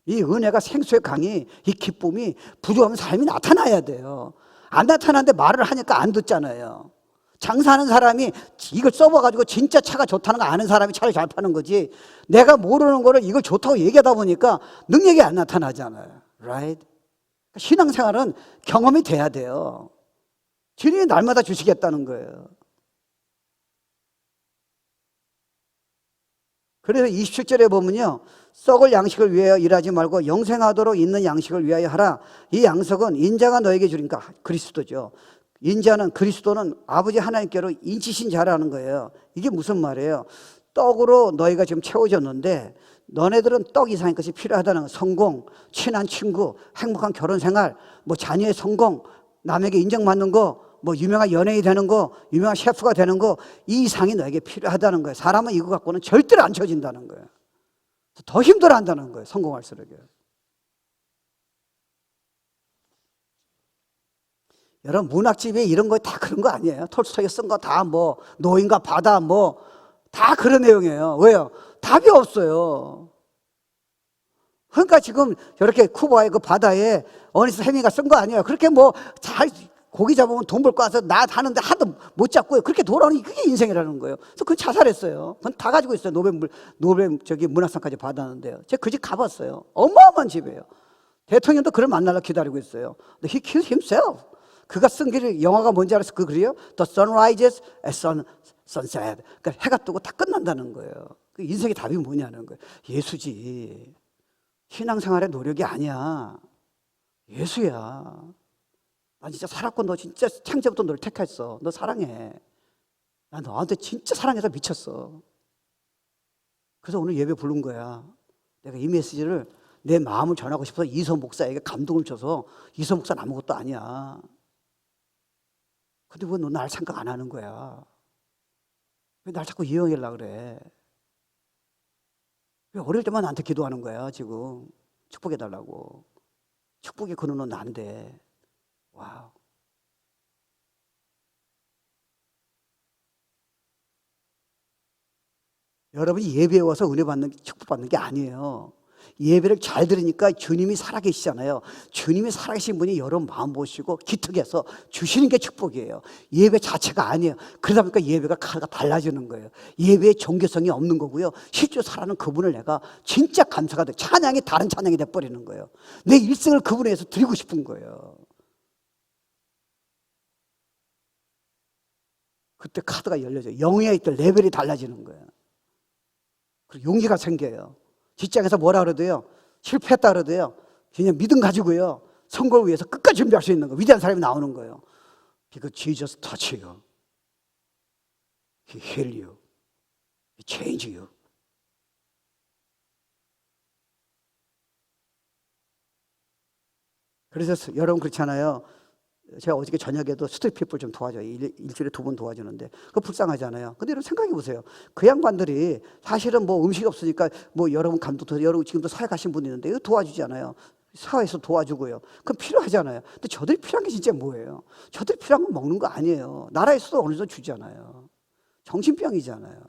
이 은혜가 생수의 강이, 이 기쁨이 부족하면 삶이 나타나야 돼요. 안 나타나는데 말을 하니까 안 듣잖아요. 장사하는 사람이 이걸 써봐가지고 진짜 차가 좋다는 거 아는 사람이 차를 잘 파는 거지, 내가 모르는 거를 이걸 좋다고 얘기하다 보니까 능력이 안 나타나잖아요. Right? 신앙생활은 경험이 돼야 돼요. 주님이 날마다 주시겠다는 거예요. 그래서 27절에 보면요, 썩을 양식을 위하여 일하지 말고 영생하도록 있는 양식을 위하여 하라. 이 양식은 인자가 너에게 주니까 그리스도죠. 인자는, 그리스도는 아버지 하나님께로 인치신 자라는 거예요. 이게 무슨 말이에요? 떡으로 너희가 지금 채워졌는데 너네들은 떡 이상의 것이 필요하다는 거. 성공, 친한 친구, 행복한 결혼 생활, 뭐 자녀의 성공, 남에게 인정받는 거, 뭐 유명한 연예인이 되는 거, 유명한 셰프가 되는 거, 이 이상이 너에게 필요하다는 거예요. 사람은 이거 갖고는 절대로 안 쳐진다는 거예요. 더 힘들어한다는 거예요. 성공할수록요. 여러분 문학집에 이런 거 다 그런 거 아니에요? 톨스토이가 쓴 거 다 뭐 노인과 바다 뭐 다 그런 내용이에요. 왜요? 답이 없어요. 그러니까 지금 저렇게 쿠바의 그 바다에 어니스트 헤밍가 쓴 거 아니에요? 그렇게 뭐 잘 고기 잡으면 돈 벌 거 와서 나 하는데 하도 못 잡고요. 그렇게 돌아오는 그게 인생이라는 거예요. 그래서 그 자살했어요. 그건 다 가지고 있어요. 노벨 저기 문학상까지 받았는데요. 제가 그 집 가봤어요. 어마어마한 집이에요. 대통령도 그를 만나려 기다리고 있어요. 근데 he killed himself. 그가 쓴 글, 영화가 뭔지 알았어? 그 글이요? The sun rises at sunset. 그러니까 해가 뜨고 다 끝난다는 거예요. 그 인생의 답이 뭐냐는 거예요. 예수지. 신앙생활의 노력이 아니야. 예수야. 나 진짜 살았고 너 진짜 창세부터 너를 택했어. 너 사랑해. 나 너한테 진짜 사랑해서 미쳤어. 그래서 오늘 예배 부른 거야. 내가 이 메시지를 내 마음을 전하고 싶어서 이소 목사에게 감동을 줘서, 이소 목사는 아무것도 아니야. 근데 왜 너 날 생각 안 하는 거야? 왜 날 자꾸 이용하려고 그래? 왜 어릴 때만 나한테 기도하는 거야 지금? 축복해달라고. 축복의 근원은 난데. 와우. 여러분이 예배에 와서 은혜 받는, 축복 받는 게 아니에요. 예배를 잘 들으니까 주님이 살아계시잖아요. 주님이 살아계신 분이 여러분 마음 보시고 기특해서 주시는 게 축복이에요. 예배 자체가 아니에요. 그러다 보니까 예배가 달라지는 거예요. 예배의 종교성이 없는 거고요. 실제로 살아는 그분을 내가 진짜 감사가 돼. 찬양이 다른 찬양이 돼버리는 거예요. 내 일생을 그분에 의해서 드리고 싶은 거예요. 그때 카드가 열려져요. 영의 있던 레벨이 달라지는 거예요. 그리고 용기가 생겨요. 직장에서 뭐라 그래도요, 실패했다 그래도요, 그냥 믿음 가지고요, 선거를 위해서 끝까지 준비할 수 있는 거, 위대한 사람이 나오는 거예요. Because Jesus touched you. He healed you. He changed you. 그래서 여러분 그렇잖아요. 제가 어저께 저녁에도 스트릿피플 좀 도와줘요. 일주일에 2번 도와주는데 그거 불쌍하잖아요. 근데 여러분 생각해 보세요. 그 양반들이 사실은 뭐 음식이 없으니까 뭐 여러분 감독도 여러분 지금도 사회 가신 분이 있는데 이거 도와주잖아요. 사회에서 도와주고요. 그럼 필요하잖아요. 근데 저들이 필요한 게 진짜 뭐예요? 저들이 필요한 건 먹는 거 아니에요. 나라에서도 어느 정도 주잖아요. 정신병이잖아요.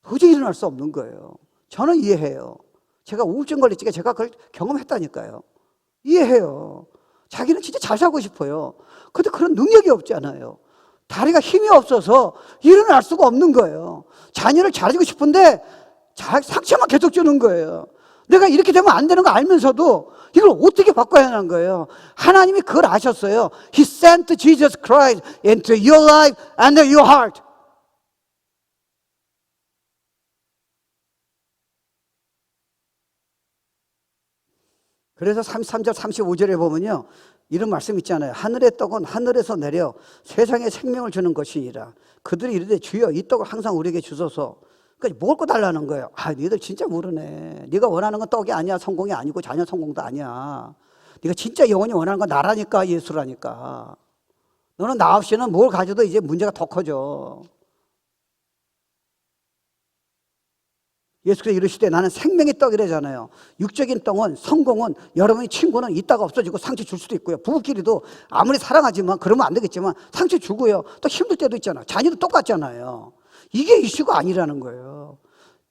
도저히 일어날 수 없는 거예요. 저는 이해해요. 제가 우울증 걸렸지만 제가 그걸 경험했다니까요. 이해해요. 자기는 진짜 잘 살고 싶어요. 근데 그런 능력이 없잖아요. 다리가 힘이 없어서 일어날 수가 없는 거예요. 자녀를 잘해주고 싶은데 상처만 계속 주는 거예요. 내가 이렇게 되면 안 되는 거 알면서도 이걸 어떻게 바꿔야 하는 거예요. 하나님이 그걸 아셨어요. He sent Jesus Christ into your life and your heart. 그래서 33절 35절에 보면요 이런 말씀 있잖아요. 하늘의 떡은 하늘에서 내려 세상에 생명을 주는 것이니라. 그들이 이르되 주여 이 떡을 항상 우리에게 주소서. 그러니까 먹을 거 달라는 거예요. 아, 니들 진짜 모르네. 네가 원하는 건 떡이 아니야. 성공이 아니고 자녀 성공도 아니야. 네가 진짜 영원히 원하는 건 나라니까, 예수라니까. 너는 나 없이는 뭘 가져도 이제 문제가 더 커져. 예수께서 이르시되 나는 생명의 떡이라잖아요. 육적인 떡은 성공은 여러분의 친구는 있다가 없어지고 상처 줄 수도 있고요. 부부끼리도 아무리 사랑하지만 그러면 안 되겠지만 상처 주고요. 또 힘들 때도 있잖아. 자녀도 똑같잖아요. 이게 이슈가 아니라는 거예요.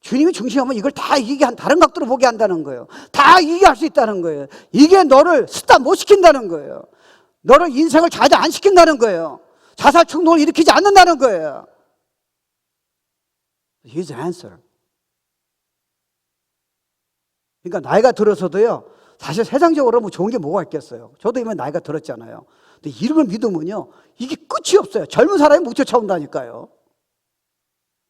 주님이 중심하면 이걸 다 이기게 다른 각도로 보게 한다는 거예요. 다 이기게 할 수 있다는 거예요. 이게 너를 스탑 못 시킨다는 거예요. 너를 인생을 좌절 안 시킨다는 거예요. 자살 충동을 일으키지 않는다는 거예요. His answer. 그러니까 나이가 들어서도요, 사실 세상적으로 뭐 좋은 게 뭐가 있겠어요. 저도 이미 나이가 들었잖아요. 근데 이런 걸 믿으면요, 이게 끝이 없어요. 젊은 사람이 못 쫓아온다니까요.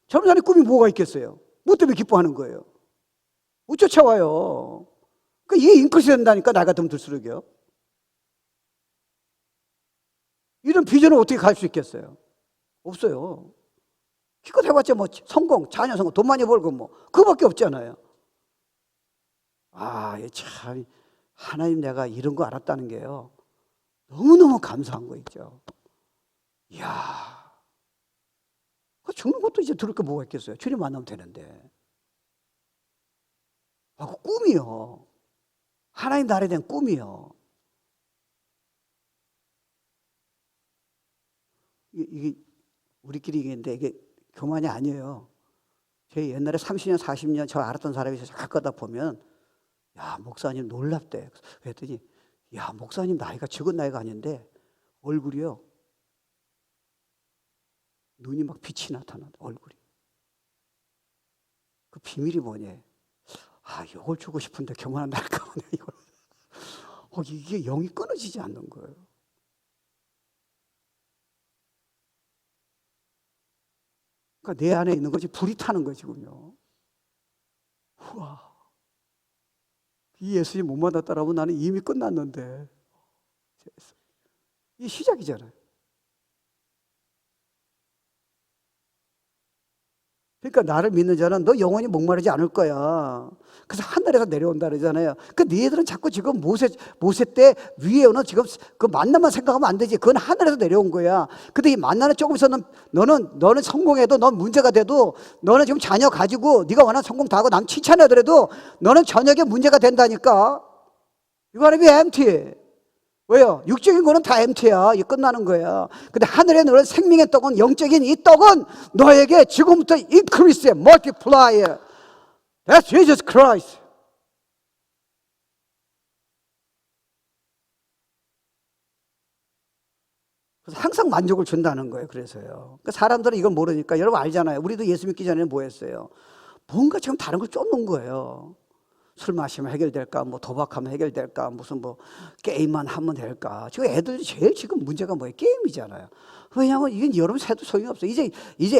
젊은 사람의 꿈이 뭐가 있겠어요? 뭐 때문에 기뻐하는 거예요? 못 쫓아와요. 그러니까 이게 인크리스 된다니까, 나이가 들면 들수록요. 이런 비전을 어떻게 갈 수 있겠어요? 없어요. 기껏 해봤자 뭐 성공, 자녀 성공, 돈 많이 벌고 뭐 그거밖에 없잖아요. 아, 참 하나님 내가 이런 거 알았다는 게요. 너무너무 감사한 거 있죠. 이야, 죽는 것도 이제 들을 게 뭐가 있겠어요. 주님 만나면 되는데. 아, 그 꿈이요. 하나님 나라에 대한 꿈이요. 이게 우리끼리 얘기했는데 이게 교만이 아니에요. 제 옛날에 30년, 40년 저 알았던 사람이 가까다 보면 야, 목사님 놀랍대. 그랬더니 야, 목사님 나이가 적은 나이가 아닌데 얼굴이요. 눈이 막 빛이 나타난다. 얼굴이. 그 비밀이 뭐냐? 아, 이걸 주고 싶은데 교만한 날까 보네. 이걸. 이게 영이 끊어지지 않는 거예요. 그러니까 내 안에 있는 것이 불이 타는 거예요, 지금요. 우와. 이 예수님 못 만났다라면 나는 이미 끝났는데. 이게 시작이잖아요. 그러니까 나를 믿는 자는 너 영원히 목마르지 않을 거야. 그래서 하늘에서 내려온다 그러잖아요. 그 너희들은 자꾸 지금 모세 때 위에 오는 지금 그 만나만 생각하면 안 되지. 그건 하늘에서 내려온 거야. 근데 이 만나는 조금 있어는 너는 성공해도 넌 문제가 돼도 너는 지금 자녀 가지고 네가 원하는 성공 다 하고 남 칭찬하더라도 너는 저녁에 문제가 된다니까. You gotta be empty. 왜요? 육적인 거는 다 MT야. 이게 끝나는 거야. 근데 하늘에 너는 생명의 떡은, 영적인 이 떡은 너에게 지금부터 increase, multiply. That's Jesus Christ. 그래서 항상 만족을 준다는 거예요. 그래서요. 그러니까 사람들은 이걸 모르니까 여러분 알잖아요. 우리도 예수 믿기 전에는 뭐 했어요? 뭔가 지금 다른 걸 쫓는 거예요. 술 마시면 해결될까? 뭐 도박하면 해결될까? 무슨 뭐 게임만 하면 될까? 지금 애들이 제일 지금 문제가 뭐예요? 게임이잖아요. 왜냐하면 이건 여러분 새도 소용이 없어요. 이제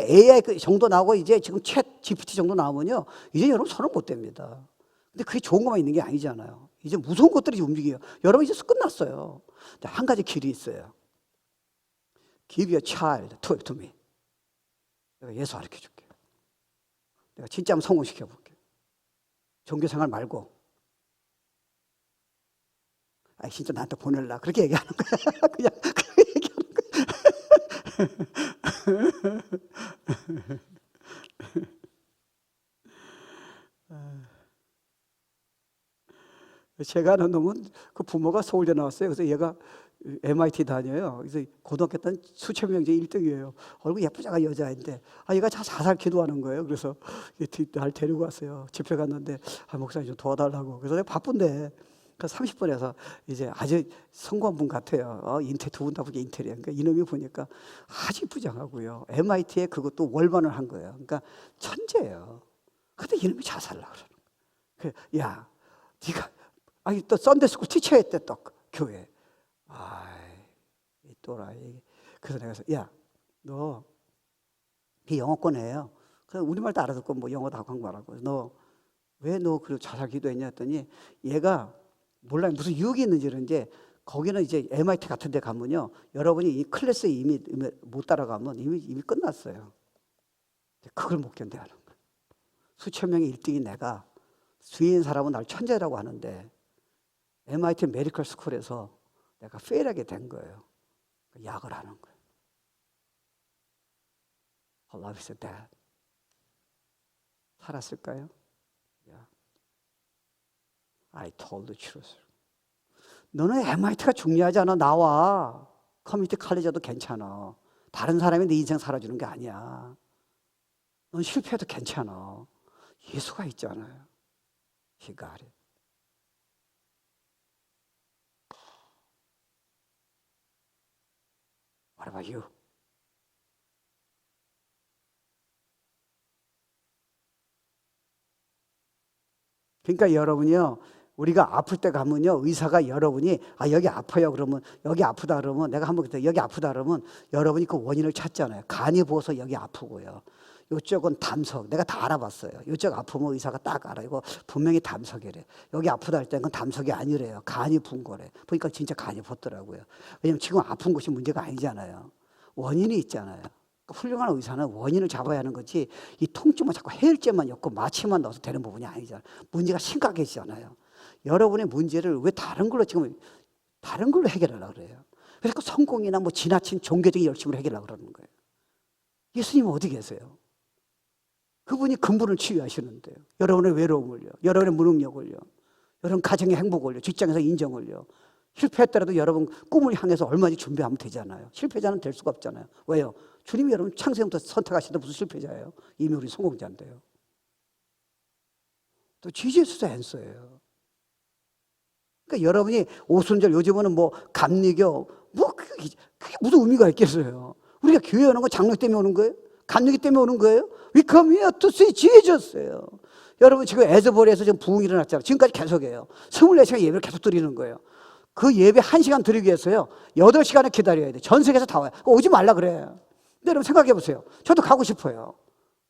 AI 그 정도 나오고 이제 지금 챗 GPT 정도 나오면요, 이제 여러분 손을 못 댑니다. 근데 그게 좋은 것만 있는 게 아니잖아요. 이제 무서운 것들이 움직여요. 여러분 이제 끝났어요. 근데 한 가지 길이 있어요. Give your child to me. 내가 예수 가르쳐 줄게. 내가 진짜 한번 성공시켜 볼게. 종교생활 말고. 아, 진짜 나한테 보낼라. 그렇게 얘기하는 거야. 그냥 그렇게 얘기하는 거야. 제가 아는 놈은 그 부모가 서울대 나왔어요. 그래서 얘가 MIT 다녀요. 그래서 고등학교 때는 수천 명 중에 1등이에요. 얼굴 예쁘장한 여자인데, 아, 얘가 자살 기도하는 거예요. 그래서 날 데리고 왔어요. 집회 갔는데, 아, 목사님 좀 도와달라고. 그래서 내가 바쁜데, 그 30분에서 이제 아주 성공한 분 같아요. 인텔 두 분 다 보기 인텔이야. 그러니까 이놈이 보니까 아주 부장하고요. MIT에 그것도 월반을 한 거예요. 그러니까 천재예요. 근데 이놈이 자살하려고 그러는 거예요. 야, 네가 아니 또 썬데스쿨 티처 했대 또 교회. 아이 이 또라이. 그래서 내가 야, 너 비영어권이에요. 그래서 우리말도 알아듣고 뭐 영어도 하고 한거라고. 너 왜 너 그 자살 기도했냐 했더니 얘가 몰라요. 무슨 유혹이 있는지 그런지 거기는 이제 MIT 같은 데 가면요. 여러분이 이 클래스에 이미 못 따라가면 이미 끝났어요. 그걸 못 견뎌하는 거예요. 수천 명의 1등인 내가 주위인 사람은 날 천재라고 하는데 MIT 메디컬 스쿨에서 내가 페일하게 된 거예요. 약을 하는 거예요. Love is dead. 살았을까요? Yeah. I told the truth. 너는 MIT가 중요하지 않아. 나와. 커뮤니티 칼리지도 괜찮아. 다른 사람이 네 인생 살아주는 게 아니야. 넌 실패해도 괜찮아. 예수가 있잖아요. He got it. What about you? 그러니까 여러분이요, 우리가 아플 때 가면요, 의사가 여러분이 여기 아파요 그러면, 여기 아프다 그러면, 내가 한번 그때 여기 아프다 그러면 여러분이 그 원인을 찾잖아요. 간이 부어서 여기 아프고요, 이쪽은 담석. 내가 다 알아봤어요. 이쪽 아프면 의사가 딱 알아. 이거 분명히 담석이래. 여기 아프다 할 때는 그건 담석이 아니래요. 간이 부은 거래. 보니까 진짜 간이 부었더라고요. 왜냐면 지금 아픈 것이 문제가 아니잖아요. 원인이 있잖아요. 훌륭한 의사는 원인을 잡아야 하는 거지, 이 통증만 자꾸 해열제만 엮고 마취만 넣어서 되는 부분이 아니잖아요. 문제가 심각해지잖아요. 여러분의 문제를 왜 다른 걸로 해결하려고 그래요? 그래서 성공이나 뭐 지나친 종교적인 열심으로 해결하려고 그러는 거예요. 예수님은 어디 계세요? 그분이 근본을 치유하시는데요. 여러분의 외로움을요, 여러분의 무능력을요, 여러분 가정의 행복을요, 직장에서 인정을요. 실패했더라도 여러분 꿈을 향해서 얼마든지 준비하면 되잖아요. 실패자는 될 수가 없잖아요. 왜요? 주님이 여러분 창세부터 선택하시는데 무슨 실패자예요? 이미 우리 성공자인데요. 또 지지수도 앤서예요. 그러니까 여러분이 오순절, 요즘은 뭐 감리교, 뭐 그게 무슨 의미가 있겠어요? 우리가 교회 오는 거 장로 때문에 오는 거예요? 감리교 때문에 오는 거예요? We come here to see Jesus. 여러분 지금 에즈볼에서 지금 부흥이 일어났잖아요. 지금까지 계속해요. 24시간 예배를 계속 드리는 거예요. 그 예배 1시간 드리기 위해서요 8시간을 기다려야 돼. 전 세계에서 다 와요. 오지 말라 그래요. 근데 여러분 생각해 보세요. 저도 가고 싶어요.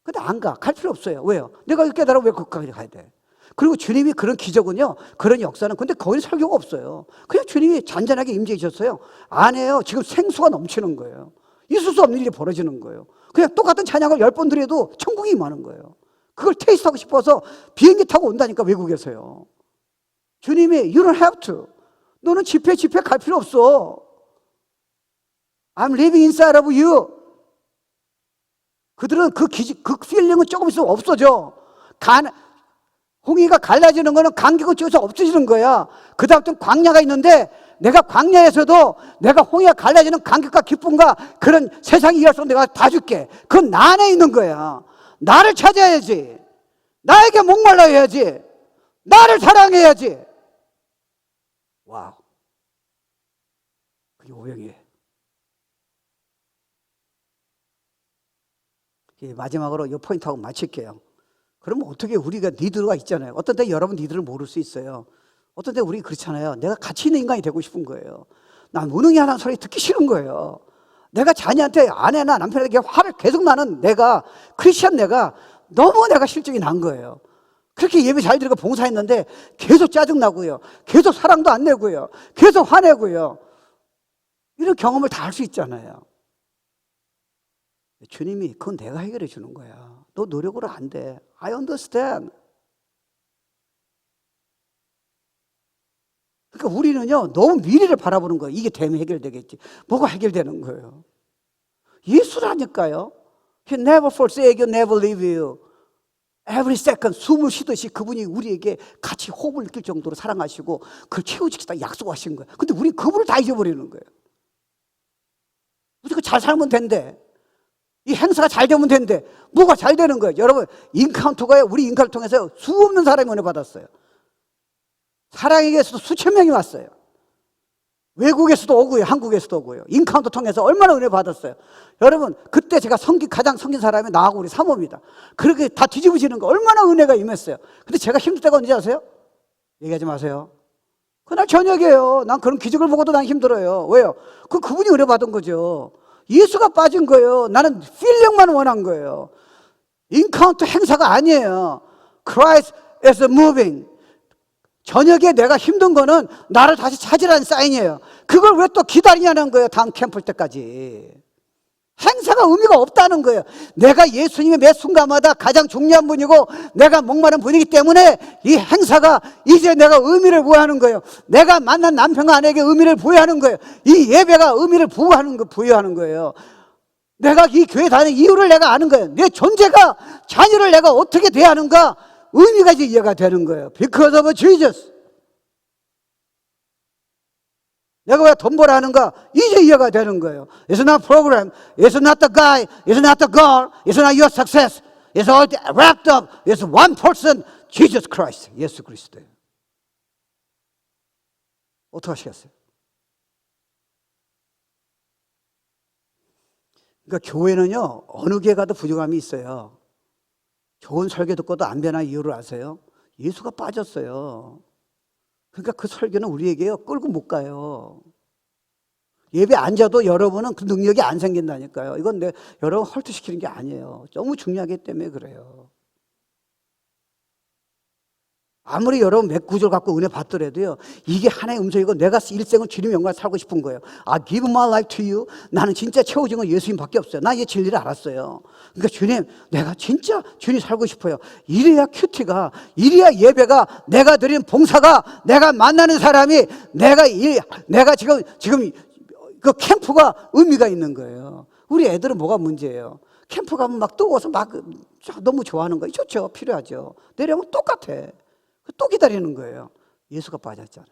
근데 안 가. 갈 필요 없어요. 왜요? 내가 깨달아 왜 거기까지 가야 돼? 그리고 주님이 그런 기적은요, 그런 역사는 근데 거기 설교가 없어요. 그냥 주님이 잔잔하게 임재해 주셨어요. 안 해요. 지금 생수가 넘치는 거예요. 있을 수 없는 일이 벌어지는 거예요. 그냥 똑같은 찬양을 10번 드려도 천국이 임하는 거예요. 그걸 테이스트하고 싶어서 비행기 타고 온다니까, 외국에서요. 주님이 You don't have to. 너는 집회 갈 필요 없어. I'm living inside of you. 그들은 그 필링은 조금 있으면 없어져. 홍해가 갈라지는 거는 간격을 찍어서 없어지는 거야. 그 다음부터는 광야가 있는데, 내가 광야에서도 내가 홍해가 갈라지는 간격과 기쁨과 그런 세상이 이할 수 없는 내가 다 줄게. 그건 나 안에 있는 거야. 나를 찾아야지. 나에게 목말라야지. 나를 사랑해야지. 와우. 그게 오형이에요. 마지막으로 이 포인트하고 마칠게요. 그러면 어떻게 우리가 니드가 있잖아요. 어떤 때 여러분 니드를 모를 수 있어요. 어떤 때 우리 그렇잖아요. 내가 가치 있는 인간이 되고 싶은 거예요. 난 무능이 하는 소리 듣기 싫은 거예요. 내가 자녀한테 아내나 남편에게 화를 계속 나는 내가, 크리스천 내가 너무 내가 실적이 난 거예요. 그렇게 예배 잘 드리고 봉사했는데 계속 짜증나고요, 계속 사랑도 안 내고요, 계속 화내고요. 이런 경험을 다 할 수 있잖아요. 주님이 그건 내가 해결해 주는 거야. 너 노력으로 안 돼. I understand. 그러니까 그러니까 우리는요 너무 미래를 바라보는 거예요. 이게 되면 해결되겠지. 뭐가 해결되는 거예요? 예수라니까요. He never forsake you, never leave you. Every second, 숨을 쉬듯이 그분이 우리에게 같이 호흡을 느낄 정도로 사랑하시고 그걸 채워주겠다 약속하신 거예요. 근데 우리 그분을 다 잊어버리는 거예요. 우리가 잘 살면 된대. 이 행사가 잘 되면 된대. 뭐가 잘 되는 거예요? 여러분, 인카운터가 우리 인카운터 통해서 수없는 사람이 은혜 받았어요. 사랑에게서도 수천 명이 왔어요. 외국에서도 오고요, 한국에서도 오고요. 인카운터 통해서 얼마나 은혜 받았어요. 여러분, 그때 제가 가장 섬긴 사람이 나하고 우리 사모입니다. 그렇게 다 뒤집어지는 거 얼마나 은혜가 임했어요. 근데 제가 힘들 때가 언제 아세요? 얘기하지 마세요. 그날 저녁이에요. 난 그런 기적을 보고도 난 힘들어요. 왜요? 그분이 은혜 받은 거죠. 예수가 빠진 거예요. 나는 필링만 원한 거예요. 인카운터 행사가 아니에요. Christ is moving. 저녁에 내가 힘든 거는 나를 다시 찾으라는 사인이에요. 그걸 왜 또 기다리냐는 거예요. 다음 캠프 때까지. 행사가 의미가 없다는 거예요. 내가 예수님의 매 순간마다 가장 중요한 분이고 내가 목마른 분이기 때문에 이 행사가 이제 내가 의미를 부여하는 거예요. 내가 만난 남편과 아내에게 의미를 부여하는 거예요. 이 예배가 의미를 부여하는 거예요. 내가 이 교회 다니는 이유를 내가 아는 거예요. 내 존재가 자녀를 내가 어떻게 대하는가 의미가 이제 이해가 되는 거예요. Because of Jesus. 내가 왜 돈 벌어 하는가? 이제 이해가 되는 거예요. It's not program. It's not the guy. It's not the girl. It's not your success. It's all wrapped up. It's one person. Jesus Christ. 예수 그리스도예요. 어떻게 하시겠어요? 그러니까 교회는요, 어느 교회 가도 부족함이 있어요. 좋은 설교 듣고도 안 변한 이유를 아세요? 예수가 빠졌어요. 그러니까 그 설교는 우리에게요 끌고 못 가요. 예배 앉아도 여러분은 그 능력이 안 생긴다니까요. 이건 여러분 헐트시키는 게 아니에요. 너무 중요하기 때문에 그래요. 아무리 여러분 몇 구절 갖고 은혜 받더라도요, 이게 하나의 음성이고 내가 일생은 주님 영광을 살고 싶은 거예요. I give my life to you. 나는 진짜 채워진 건 예수님밖에 없어요. 나 이 진리를 알았어요. 그러니까 주님, 내가 진짜 주님 살고 싶어요. 이래야 큐티가, 이래야 예배가, 내가 드린 봉사가, 내가 만나는 사람이, 내가 지금 그 캠프가 의미가 있는 거예요. 우리 애들은 뭐가 문제예요? 캠프 가면 막 뜨거워서 막 너무 좋아하는 거예요. 좋죠. 필요하죠. 내려오면 똑같아. 또 기다리는 거예요. 예수가 빠졌잖아요.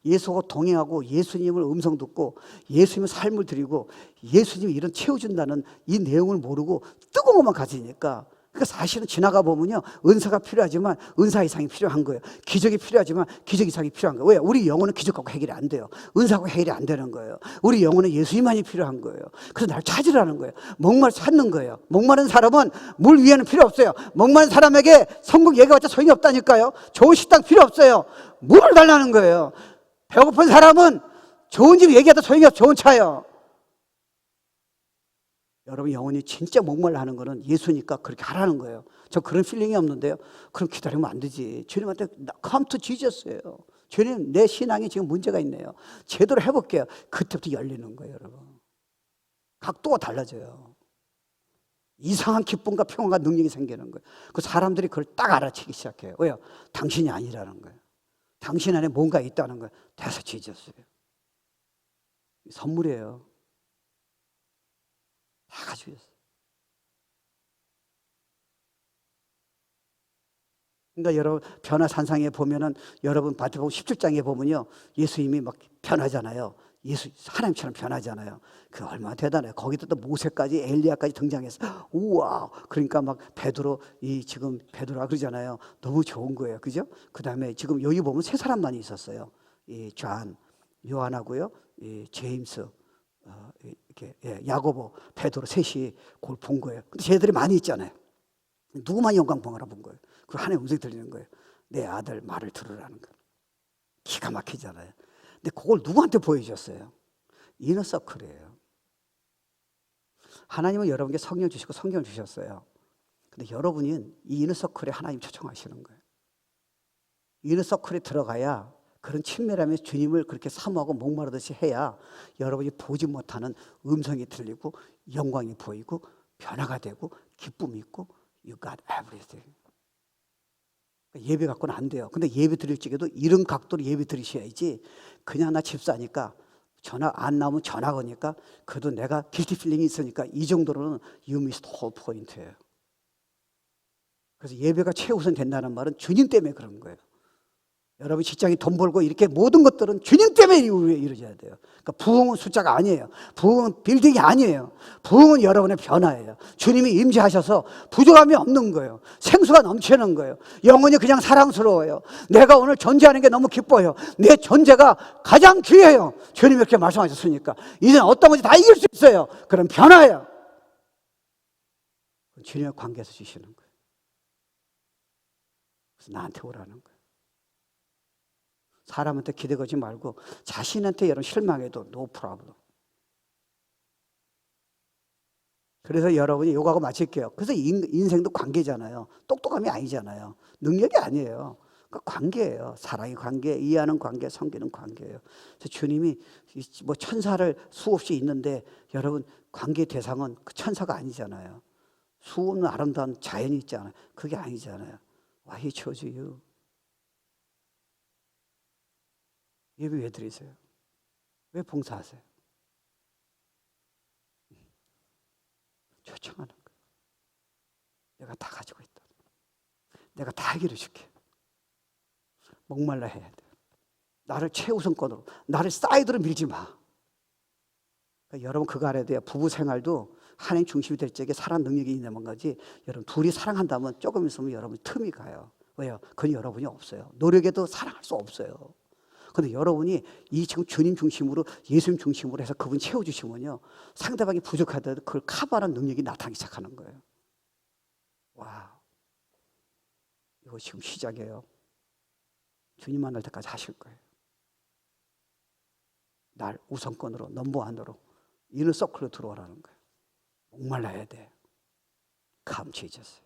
예수가 동행하고 예수님을 음성 듣고 예수님의 삶을 드리고 예수님이 이런 채워준다는 이 내용을 모르고 뜨거운 것만 가지니까, 그러니까 사실은 지나가 보면요, 은사가 필요하지만 은사 이상이 필요한 거예요. 기적이 필요하지만 기적 이상이 필요한 거예요. 왜? 우리 영혼은 기적하고 해결이 안 돼요. 은사하고 해결이 안 되는 거예요. 우리 영혼은 예수님만이 필요한 거예요. 그래서 날 찾으라는 거예요. 목말 찾는 거예요. 목마른 사람은 물 위에는 필요 없어요. 목마른 사람에게 성국 얘기해봤자 소용이 없다니까요. 좋은 식당 필요 없어요. 물을 달라는 거예요. 배고픈 사람은 좋은 집 얘기해도 소용이 없어요. 좋은 차요. 여러분 영혼이 진짜 목말라 하는 거는 예수니까 그렇게 하라는 거예요. 저 그런 필링이 없는데요. 그럼 기다리면 안 되지. 주님한테 come to Jesus예요. 주님, 내 신앙이 지금 문제가 있네요. 제대로 해볼게요. 그때부터 열리는 거예요, 여러분. 각도가 달라져요. 이상한 기쁨과 평화가 능력이 생기는 거예요. 그 사람들이 그걸 딱 알아채기 시작해요. 왜요? 당신이 아니라는 거예요. 당신 안에 뭔가 있다는 거예요. 대서 지졌어요. 선물이에요. 다 가지고 있어요. 그러니까 여러분 변화산상에 보면은, 여러분 마태복음 17장에 보면요, 예수님이 막 변하잖아요. 예수 하나님처럼 변하잖아요. 그 얼마나 대단해요. 거기다 또 모세까지 엘리야까지 등장해서 우와. 그러니까 막 지금 베드로가 그러잖아요. 너무 좋은 거예요, 그죠? 그 다음에 지금 여기 보면 세 사람만이 있었어요. 이 존, 요한하고요, 이 제임스, 이렇게 야고보, 베드로 셋이 그걸 본 거예요. 근데 쟤들이 많이 있잖아요. 누구만 영광 봉하라 본 거예요. 그 하나의 음성이 들리는 거예요. 내 아들 말을 들으라는 거예요. 기가 막히잖아요. 근데 그걸 누구한테 보여줬어요? 이너서클이에요. 하나님은 여러분께 성령 주시고 성경을 주셨어요. 근데 여러분이 이 이너서클에 하나님 초청하시는 거예요. 이너서클에 들어가야, 그런 친밀함에 주님을 그렇게 사모하고 목마르듯이 해야 여러분이 보지 못하는 음성이 들리고 영광이 보이고 변화가 되고 기쁨이 있고 You got everything. 예배 갖고는 안 돼요. 근데 예배 드릴 적에도 이런 각도로 예배 드리셔야지 그냥 나 집사니까 전화 안 나오면 전화 오니까 그래도 내가 길티 필링이 있으니까 이 정도로는 you missed whole point예요. 그래서 예배가 최우선 된다는 말은 주님 때문에 그런 거예요. 여러분 직장이 돈 벌고 이렇게 모든 것들은 주님 때문에 이루어져야 돼요. 그러니까 부흥은 숫자가 아니에요. 부흥은 빌딩이 아니에요. 부흥은 여러분의 변화예요. 주님이 임재하셔서 부족함이 없는 거예요. 생수가 넘치는 거예요. 영혼이 그냥 사랑스러워요. 내가 오늘 존재하는 게 너무 기뻐요. 내 존재가 가장 귀해요. 주님이 이렇게 말씀하셨으니까 이제는 어떤 것이 다 이길 수 있어요. 그런 변화예요. 주님의 관계에서 주시는 거예요. 그래서 나한테 오라는 거예요. 사람한테 기대 걸지 말고 자신한테 여러분 실망해도 no problem. 그래서 여러분이 요거하고 마칠게요. 그래서 인생도 관계잖아요. 똑똑함이 아니잖아요. 능력이 아니에요. 그러니까 관계예요. 사랑의 관계, 이해하는 관계, 섬기는 관계예요. 그래서 주님이 뭐 천사를 수없이 있는데 여러분 관계 대상은 그 천사가 아니잖아요. 수없는 아름다운 자연이 있잖아요. 그게 아니잖아요. Why he chose you? 예배 왜 드리세요? 왜 봉사하세요? 초청하는 거예요. 내가 다 가지고 있다. 내가 다 해결해 줄게. 목말라 해야 돼. 나를 최우선권으로, 나를 사이드로 밀지 마. 그러니까 여러분 그거 알아야 돼요. 부부 생활도 하나님 중심이 될 적에 사랑 능력이 있는 거지. 여러분 둘이 사랑한다면 조금 있으면 여러분 틈이 가요. 왜요? 그건 여러분이 없어요. 노력해도 사랑할 수 없어요. 근데 여러분이 이 지금 주님 중심으로 예수님 중심으로 해서 그분 채워주시면요 상대방이 부족하더라도 그걸 커버하는 능력이 나타나기 시작하는 거예요. 와, 이거 지금 시작이에요. 주님 만날 때까지 하실 거예요. 날 우선권으로 넘버원으로 이너 서클로 들어오라는 거예요. 목말라야 돼. Come Jesus.